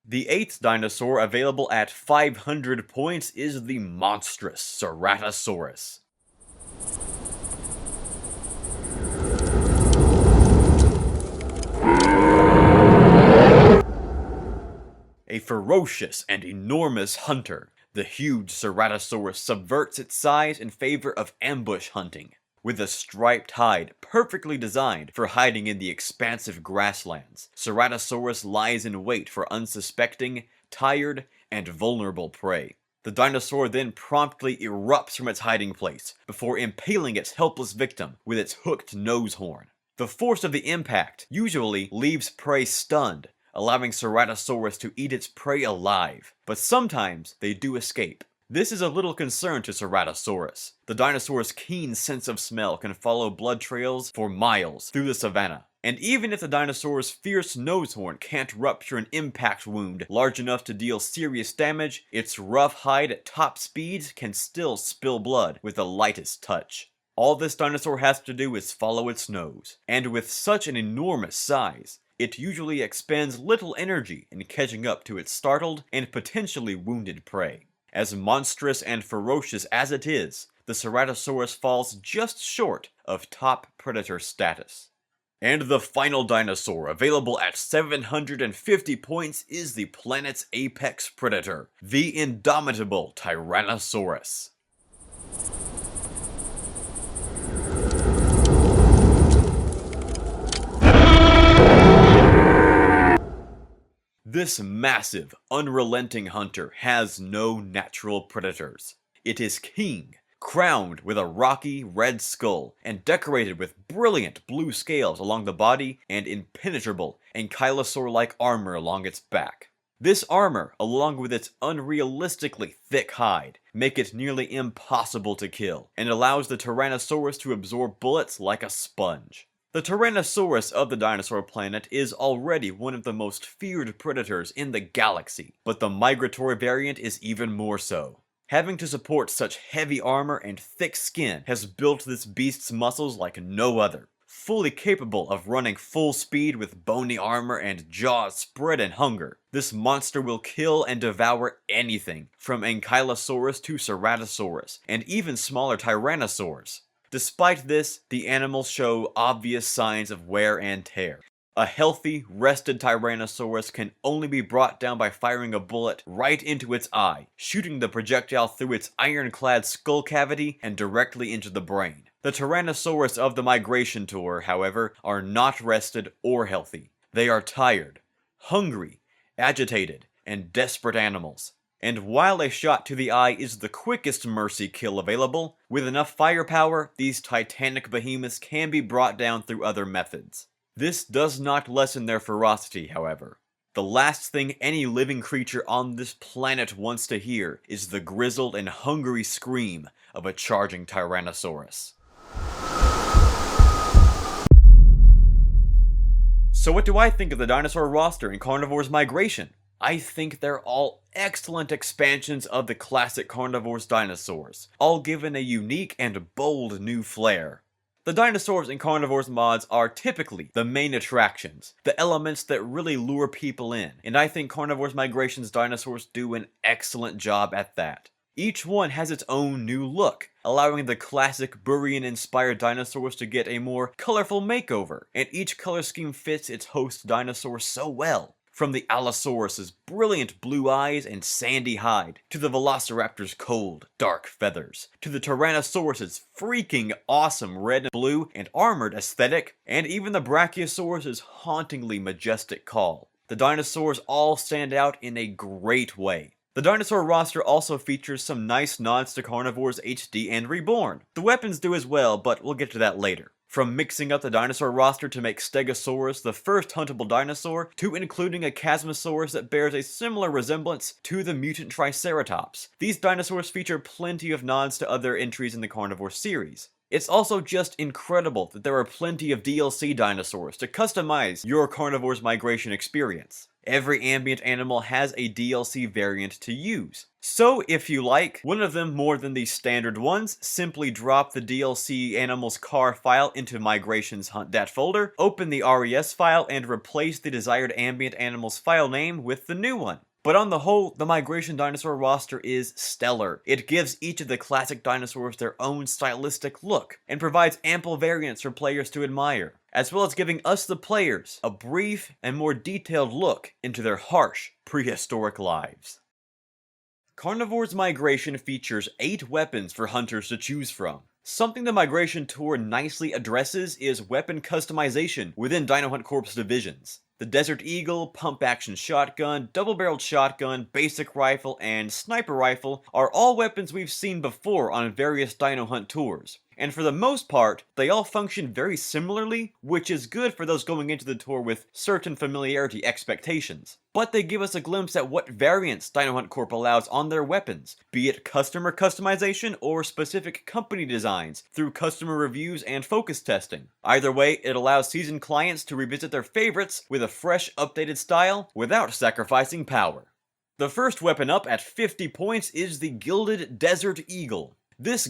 The 8th dinosaur available at 500 points is the monstrous CERATOSAURUS. A ferocious and enormous hunter, the huge Ceratosaurus subverts its size in favor of ambush hunting. With a striped hide perfectly designed for hiding in the expansive grasslands, Ceratosaurus lies in wait for unsuspecting, tired, and vulnerable prey. The dinosaur then promptly erupts from its hiding place before impaling its helpless victim with its hooked nose horn. The force of the impact usually leaves prey stunned, allowing Ceratosaurus to eat its prey alive, but sometimes they do escape. This is a little concern to Ceratosaurus. The dinosaur's keen sense of smell can follow blood trails for miles through the savanna. And even if the dinosaur's fierce nose horn can't rupture an impact wound large enough to deal serious damage, its rough hide at top speeds can still spill blood with the lightest touch. All this dinosaur has to do is follow its nose, and with such an enormous size, it usually expends little energy in catching up to its startled and potentially wounded prey. As monstrous and ferocious as it is, the Ceratosaurus falls just short of top predator status. And the final dinosaur available at 750 points is the planet's apex predator, the indomitable Tyrannosaurus. This massive, unrelenting hunter has no natural predators. It is king, crowned with a rocky red skull and decorated with brilliant blue scales along the body and impenetrable ankylosaur-like armor along its back. This armor, along with its unrealistically thick hide, make it nearly impossible to kill, and allows the Tyrannosaurus to absorb bullets like a sponge. The Tyrannosaurus of the dinosaur planet is already one of the most feared predators in the galaxy, but the migratory variant is even more so. Having to support such heavy armor and thick skin has built this beast's muscles like no other, fully capable of running full speed with bony armor and jaws spread in hunger. This monster will kill and devour anything, from Ankylosaurus to Ceratosaurus, and even smaller tyrannosaurs. Despite this, the animals show obvious signs of wear and tear. A healthy, rested Tyrannosaurus can only be brought down by firing a bullet right into its eye, shooting the projectile through its ironclad skull cavity and directly into the brain. The Tyrannosaurus of the migration tour, however, are not rested or healthy. They are tired, hungry, agitated, and desperate animals. And while a shot to the eye is the quickest mercy kill available, with enough firepower, these titanic behemoths can be brought down through other methods. This does not lessen their ferocity, however. The last thing any living creature on this planet wants to hear is the grizzled and hungry scream of a charging Tyrannosaurus. So what do I think of the dinosaur roster in Carnivores Migration? I think they're all excellent expansions of the classic Carnivores dinosaurs, all given a unique and bold new flair. The dinosaurs in Carnivores mods are typically the main attractions, the elements that really lure people in, and I think Carnivores Migration's dinosaurs do an excellent job at that. Each one has its own new look, allowing the classic Burian-inspired dinosaurs to get a more colorful makeover, and each color scheme fits its host dinosaur so well. From the Allosaurus' brilliant blue eyes and sandy hide, to the Velociraptor's cold, dark feathers, to the Tyrannosaurus' freaking awesome red and blue and armored aesthetic, and even the Brachiosaurus' hauntingly majestic call. The dinosaurs all stand out in a great way. The dinosaur roster also features some nice nods to Carnivores HD and Reborn. The weapons do as well, but we'll get to that later. From mixing up the dinosaur roster to make Stegosaurus the first huntable dinosaur, to including a CHASMOSAURUS that bears a similar resemblance to the mutant Triceratops, these dinosaurs feature plenty of nods to other entries in the Carnivore series. It's also just incredible that there are plenty of DLC dinosaurs to customize your Carnivores Migration experience. Every ambient animal has a DLC variant to use. So if you like one of them more than the standard ones, simply drop the DLC animal's car file into Migration's Hunt Dat folder, open the RES file, and replace the desired ambient animal's file name with the new one. But on the whole, the Migration dinosaur roster is stellar. It gives each of the classic dinosaurs their own stylistic look, and provides ample variants for players to admire, as well as giving us the players a brief and more detailed look into their harsh, prehistoric lives. Carnivores Migration features 8 weapons for hunters to choose from. Something the Migration Tour nicely addresses is weapon customization within Dino Hunt Corp's divisions. The Desert Eagle, pump-action shotgun, double-barreled shotgun, basic rifle, and sniper rifle are all weapons we've seen before on various Dino Hunt tours. And for the most part, they all function very similarly, which is good for those going into the tour with certain familiarity expectations. But they give us a glimpse at what variants Dino Hunt Corp allows on their weapons, be it customer customization or specific company designs through customer reviews and focus testing. Either way, it allows seasoned clients to revisit their favorites with a fresh, updated style without sacrificing power. The first weapon up at 50 points is the Gilded Desert Eagle. This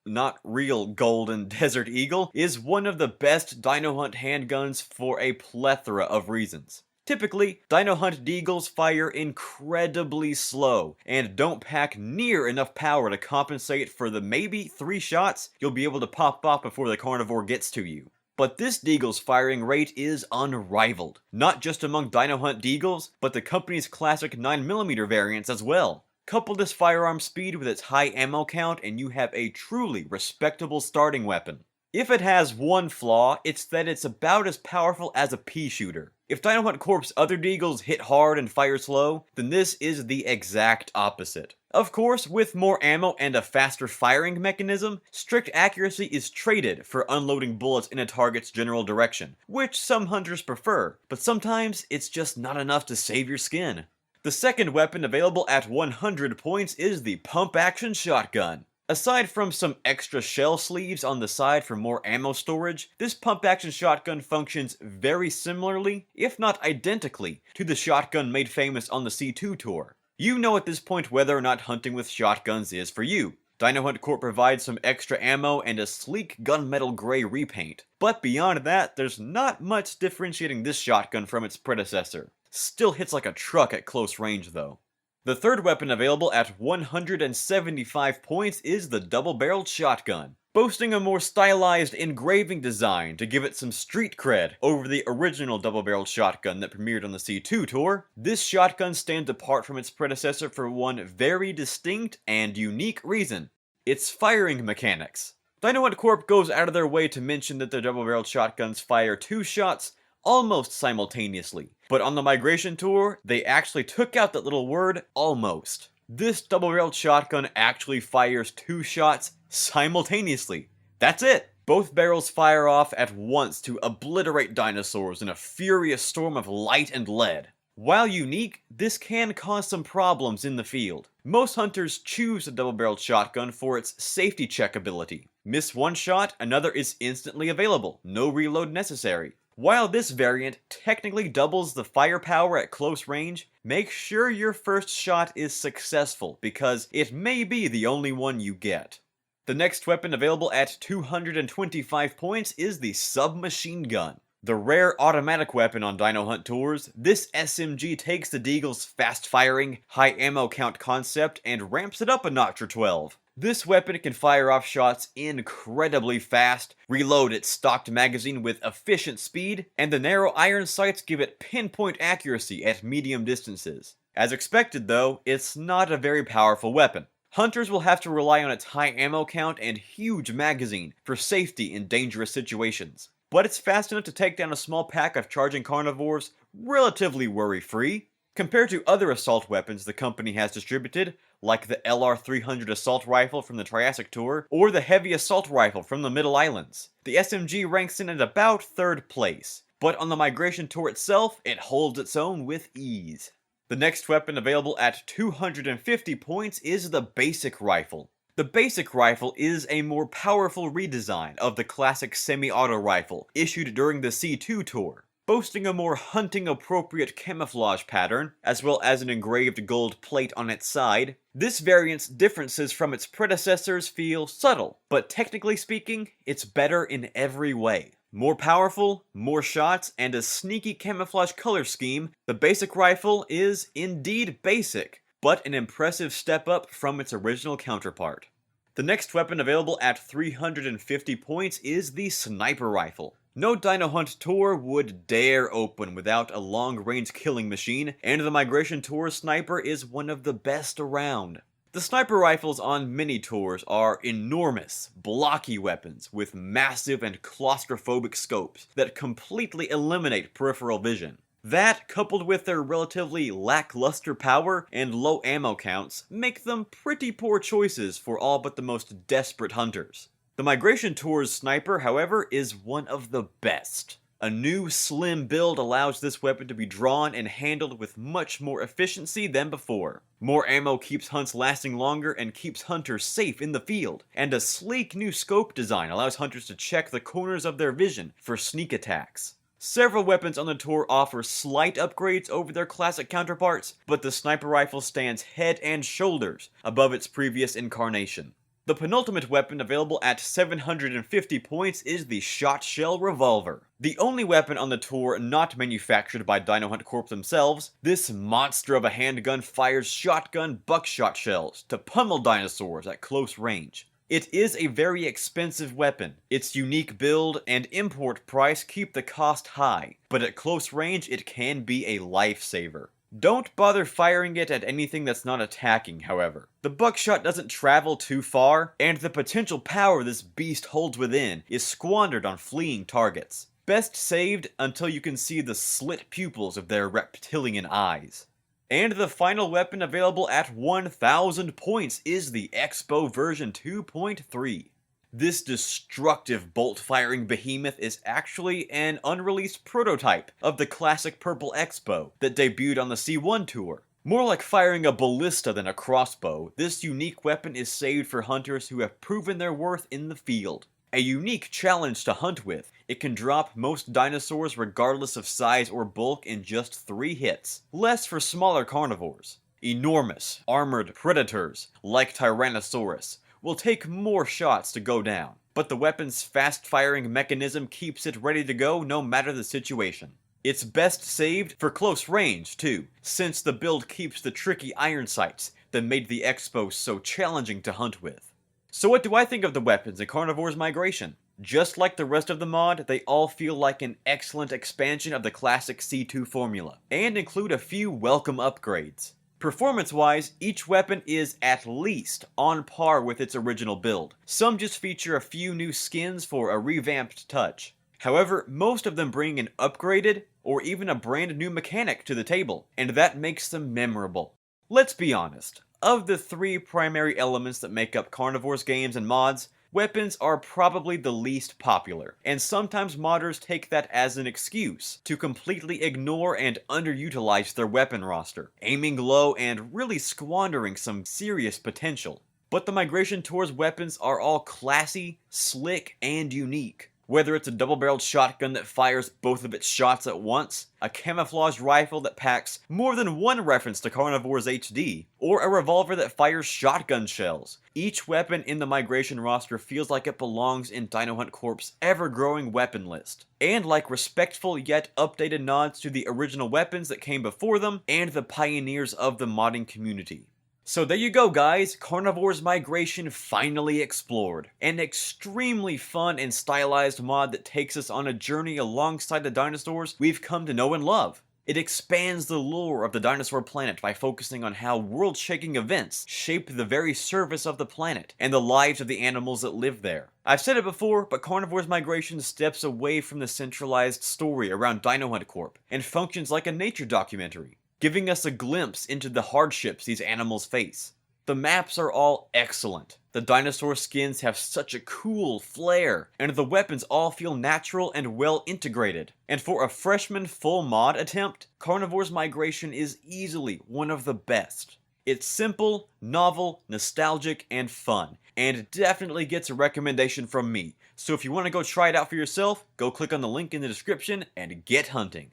not real golden Desert Eagle is one of the best Dino Hunt handguns for a plethora of reasons. Typically, Dino Hunt Deagles fire incredibly slow, and don't pack near enough power to compensate for the maybe 3 shots you'll be able to pop off before the carnivore gets to you. But this Deagle's firing rate is unrivaled, not just among Dino Hunt Deagles, but the company's classic 9mm variants as well. Couple this firearm speed with its high ammo count and you have a truly respectable starting weapon. If it has one flaw, it's that it's about as powerful as a pea shooter. If Dino Hunt Corp's other Deagles hit hard and fire slow, then this is the exact opposite. Of course, with more ammo and a faster firing mechanism, strict accuracy is traded for unloading bullets in a target's general direction, which some hunters prefer, but sometimes it's just not enough to save your skin. The second weapon available at 100 points is the pump-action shotgun. Aside from some extra shell sleeves on the side for more ammo storage, this pump-action shotgun functions very similarly, if not identically, to the shotgun made famous on the C2 tour. You know at this point whether or not hunting with shotguns is for you. Dino Hunt Corp provides some extra ammo and a sleek gunmetal gray repaint. But beyond that, there's not much differentiating this shotgun from its predecessor. Still hits like a truck at close range though. The third weapon available at 175 points is the double-barreled shotgun. Boasting a more stylized engraving design to give it some street cred over the original double-barreled shotgun that premiered on the C2 tour, this shotgun stands apart from its predecessor for one very distinct and unique reason: its firing mechanics. Dino Hunt Corp goes out of their way to mention that their double-barreled shotguns fire 2 shots almost simultaneously, but on the Migration Tour, they actually took out that little word, almost. This double-barreled shotgun actually fires 2 shots simultaneously. That's it! Both barrels fire off at once to obliterate dinosaurs in a furious storm of light and lead. While unique, this can cause some problems in the field. Most hunters choose a double-barreled shotgun for its safety check ability. Miss one shot, another is instantly available, no reload necessary. While this variant technically doubles the firepower at close range, make sure your first shot is successful because it may be the only one you get. The next weapon available at 225 points is the submachine gun. The rare automatic weapon on Dino Hunt tours, this SMG takes the Deagle's fast-firing, high ammo count concept and ramps it up a notch or 12. This weapon can fire off shots incredibly fast, reload its stocked magazine with efficient speed, and the narrow iron sights give it pinpoint accuracy at medium distances. As expected though, it's not a very powerful weapon. Hunters will have to rely on its high ammo count and huge magazine for safety in dangerous situations. But it's fast enough to take down a small pack of charging carnivores relatively worry-free. Compared to other assault weapons the company has distributed, like the LR-300 assault rifle from the Triassic Tour, or the heavy assault rifle from the Middle Islands, the SMG ranks in at about 3rd place, but on the Migration Tour itself, it holds its own with ease. The next weapon available at 250 points is the Basic Rifle. The Basic Rifle is a more powerful redesign of the classic semi-auto rifle issued during the C2 tour, boasting a more hunting-appropriate camouflage pattern, as well as an engraved gold plate on its side. This variant's differences from its predecessors feel subtle, but technically speaking, it's better in every way. More powerful, more shots, and a sneaky camouflage color scheme, the Basic Rifle is indeed basic, but an impressive step up from its original counterpart. The next weapon available at 350 points is the Sniper Rifle. No Dino Hunt tour would dare open without a long-range killing machine, and the Migration Tour Sniper is one of the best around. The sniper rifles on many tours are enormous, blocky weapons with massive and claustrophobic scopes that completely eliminate peripheral vision. That, coupled with their relatively lackluster power and low ammo counts, make them pretty poor choices for all but the most desperate hunters. The Migration Tour's sniper, however, is one of the best. A new slim build allows this weapon to be drawn and handled with much more efficiency than before. More ammo keeps hunts lasting longer and keeps hunters safe in the field, and a sleek new scope design allows hunters to check the corners of their vision for sneak attacks. Several weapons on the tour offer slight upgrades over their classic counterparts, but the sniper rifle stands head and shoulders above its previous incarnation. The penultimate weapon available at 750 points is the Shot Shell Revolver. The only weapon on the tour not manufactured by Dino Hunt Corp themselves, this monster of a handgun fires shotgun buckshot shells to pummel dinosaurs at close range. It is a very expensive weapon. Its unique build and import price keep the cost high, but at close range it can be a lifesaver. Don't bother firing it at anything that's not attacking, however. The buckshot doesn't travel too far, and the potential power this beast holds within is squandered on fleeing targets. Best saved until you can see the slit pupils of their reptilian eyes. And the final weapon available at 1000 points is the Expo version 2.3. This destructive bolt-firing behemoth is actually an unreleased prototype of the classic Purple Expo that debuted on the C1 tour. More like firing a ballista than a crossbow, this unique weapon is saved for hunters who have proven their worth in the field. A unique challenge to hunt with, it can drop most dinosaurs regardless of size or bulk in just 3 hits, less for smaller carnivores. Enormous, armored predators, like Tyrannosaurus, will take more shots to go down, but the weapon's fast-firing mechanism keeps it ready to go no matter the situation. It's best saved for close range, too, since the build keeps the tricky iron sights that made the Expo so challenging to hunt with. So what do I think of the weapons in Carnivores Migration? Just like the rest of the mod, they all feel like an excellent expansion of the classic C2 formula, and include a few welcome upgrades. Performance-wise, each weapon is at least on par with its original build. Some just feature a few new skins for a revamped touch. However, most of them bring an upgraded, or even a brand new mechanic to the table, and that makes them memorable. Let's be honest, of the 3 primary elements that make up Carnivores games and mods, weapons are probably the least popular, and sometimes modders take that as an excuse to completely ignore and underutilize their weapon roster, aiming low and really squandering some serious potential. But the Migration Tour's weapons are all classy, slick, and unique. Whether it's a double-barreled shotgun that fires both of its shots at once, a camouflage rifle that packs more than one reference to Carnivores HD, or a revolver that fires shotgun shells. Each weapon in the Migration roster feels like it belongs in Dino Hunt Corp's ever-growing weapon list, and like respectful yet updated nods to the original weapons that came before them and the pioneers of the modding community. So there you go guys, Carnivores Migration finally explored. An extremely fun and stylized mod that takes us on a journey alongside the dinosaurs we've come to know and love. It expands the lore of the dinosaur planet by focusing on how world-shaking events shape the very surface of the planet and the lives of the animals that live there. I've said it before, but Carnivores Migration steps away from the centralized story around Dino Hunt Corp and functions like a nature documentary, giving us a glimpse into the hardships these animals face. The maps are all excellent. The dinosaur skins have such a cool flair, and the weapons all feel natural and well integrated. And for a freshman full mod attempt, Carnivores Migration is easily one of the best. It's simple, novel, nostalgic, and fun, and definitely gets a recommendation from me. So if you want to go try it out for yourself, go click on the link in the description and get hunting.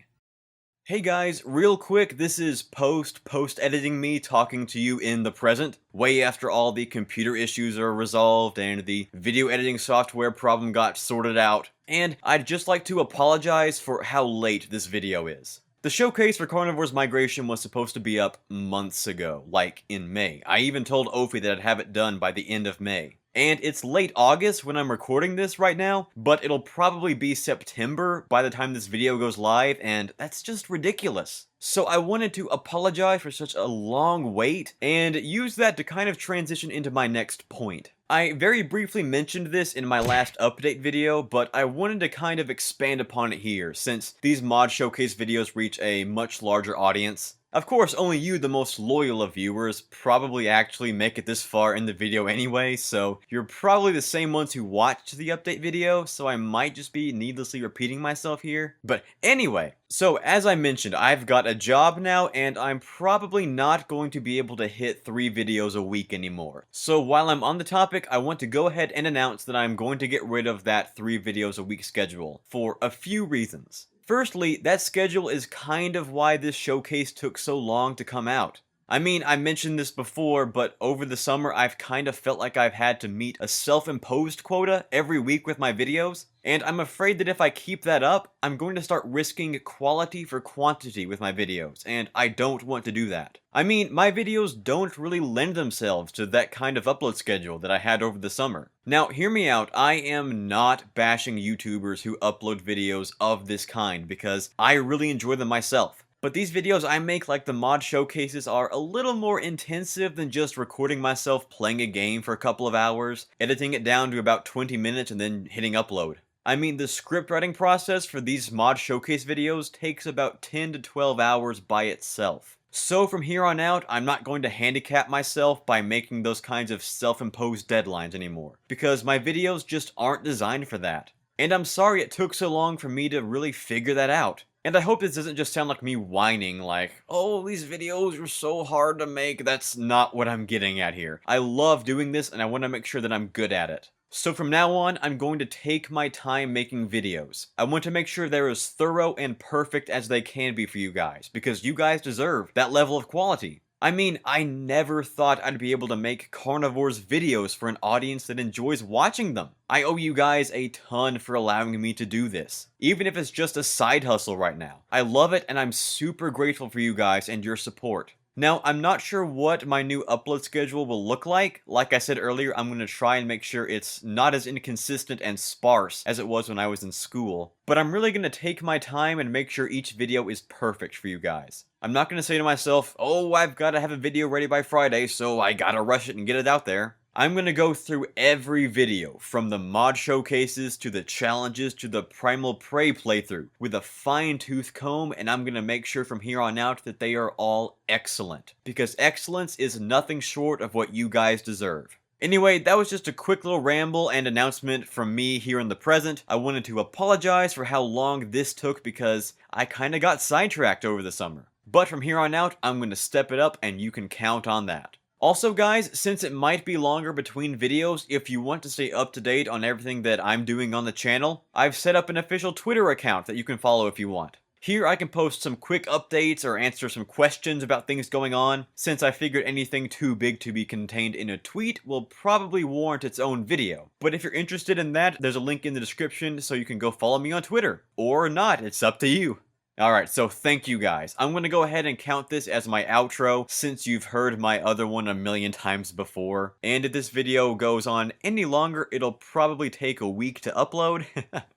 Hey guys, real quick, this is post-editing me talking to you in the present, way after all the computer issues are resolved and the video editing software problem got sorted out, and I'd just like to apologize for how late this video is. The showcase for Carnivores Migration was supposed to be up months ago, like in May. I even told Ophi that I'd have it done by the end of May. And it's late August when I'm recording this right now, but it'll probably be September by the time this video goes live, and that's just ridiculous. So I wanted to apologize for such a long wait, and use that to kind of transition into my next point. I very briefly mentioned this in my last update video, but I wanted to kind of expand upon it here, since these mod showcase videos reach a much larger audience. Of course, only you, the most loyal of viewers, probably actually make it this far in the video anyway, so you're probably the same ones who watched the update video, so I might just be needlessly repeating myself here. But anyway, so as I mentioned, I've got a job now, and I'm probably not going to be able to hit 3 videos a week anymore. So while I'm on the topic, I want to go ahead and announce that I'm going to get rid of that 3 videos a week schedule, for a few reasons. Firstly, that schedule is kind of why this showcase took so long to come out. I mean, I mentioned this before, but over the summer I've kind of felt like I've had to meet a self-imposed quota every week with my videos, and I'm afraid that if I keep that up, I'm going to start risking quality for quantity with my videos, and I don't want to do that. I mean, my videos don't really lend themselves to that kind of upload schedule that I had over the summer. Now, hear me out, I am not bashing YouTubers who upload videos of this kind, because I really enjoy them myself. But these videos I make, like the mod showcases, are a little more intensive than just recording myself playing a game for a couple of hours, editing it down to about 20 minutes, and then hitting upload. I mean, the script writing process for these mod showcase videos takes about 10 to 12 hours by itself. So from here on out, I'm not going to handicap myself by making those kinds of self-imposed deadlines anymore, because my videos just aren't designed for that. And I'm sorry it took so long for me to really figure that out. And I hope this doesn't just sound like me whining like, oh, these videos are so hard to make. That's not what I'm getting at here. I love doing this and I want to make sure that I'm good at it. So from now on, I'm going to take my time making videos. I want to make sure they're as thorough and perfect as they can be for you guys, because you guys deserve that level of quality. I mean, I never thought I'd be able to make Carnivores videos for an audience that enjoys watching them. I owe you guys a ton for allowing me to do this, even if it's just a side hustle right now. I love it and I'm super grateful for you guys and your support. Now, I'm not sure what my new upload schedule will look like. Like I said earlier, I'm going to try and make sure it's not as inconsistent and sparse as it was when I was in school. But I'm really going to take my time and make sure each video is perfect for you guys. I'm not going to say to myself, oh, I've got to have a video ready by Friday, so I gotta rush it and get it out there. I'm going to go through every video, from the mod showcases to the challenges to the Primal Prey playthrough, with a fine-tooth comb, and I'm going to make sure from here on out that they are all excellent. Because excellence is nothing short of what you guys deserve. Anyway, that was just a quick little ramble and announcement from me here in the present. I wanted to apologize for how long this took because I kinda got sidetracked over the summer. But from here on out, I'm going to step it up and you can count on that. Also guys, since it might be longer between videos, if you want to stay up to date on everything that I'm doing on the channel, I've set up an official Twitter account that you can follow if you want. Here I can post some quick updates or answer some questions about things going on, since I figured anything too big to be contained in a tweet will probably warrant its own video. But if you're interested in that, there's a link in the description so you can go follow me on Twitter. Or not, it's up to you. Alright, so thank you guys. I'm gonna go ahead and count this as my outro, since you've heard my other one a million times before. And if this video goes on any longer, it'll probably take a week to upload.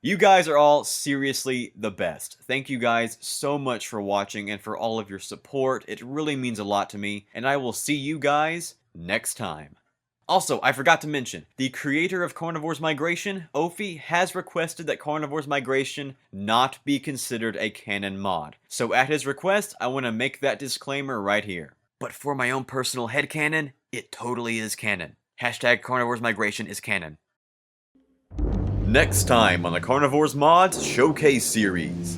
You guys are all seriously the best. Thank you guys so much for watching and for all of your support. It really means a lot to me, and I will see you guys next time. Also, I forgot to mention, the creator of Carnivores Migration, Ophi, has requested that Carnivores Migration not be considered a canon mod. So at his request, I want to make that disclaimer right here. But for my own personal headcanon, it totally is canon. Hashtag Carnivores Migration is canon. Next time on the Carnivores Mods Showcase Series.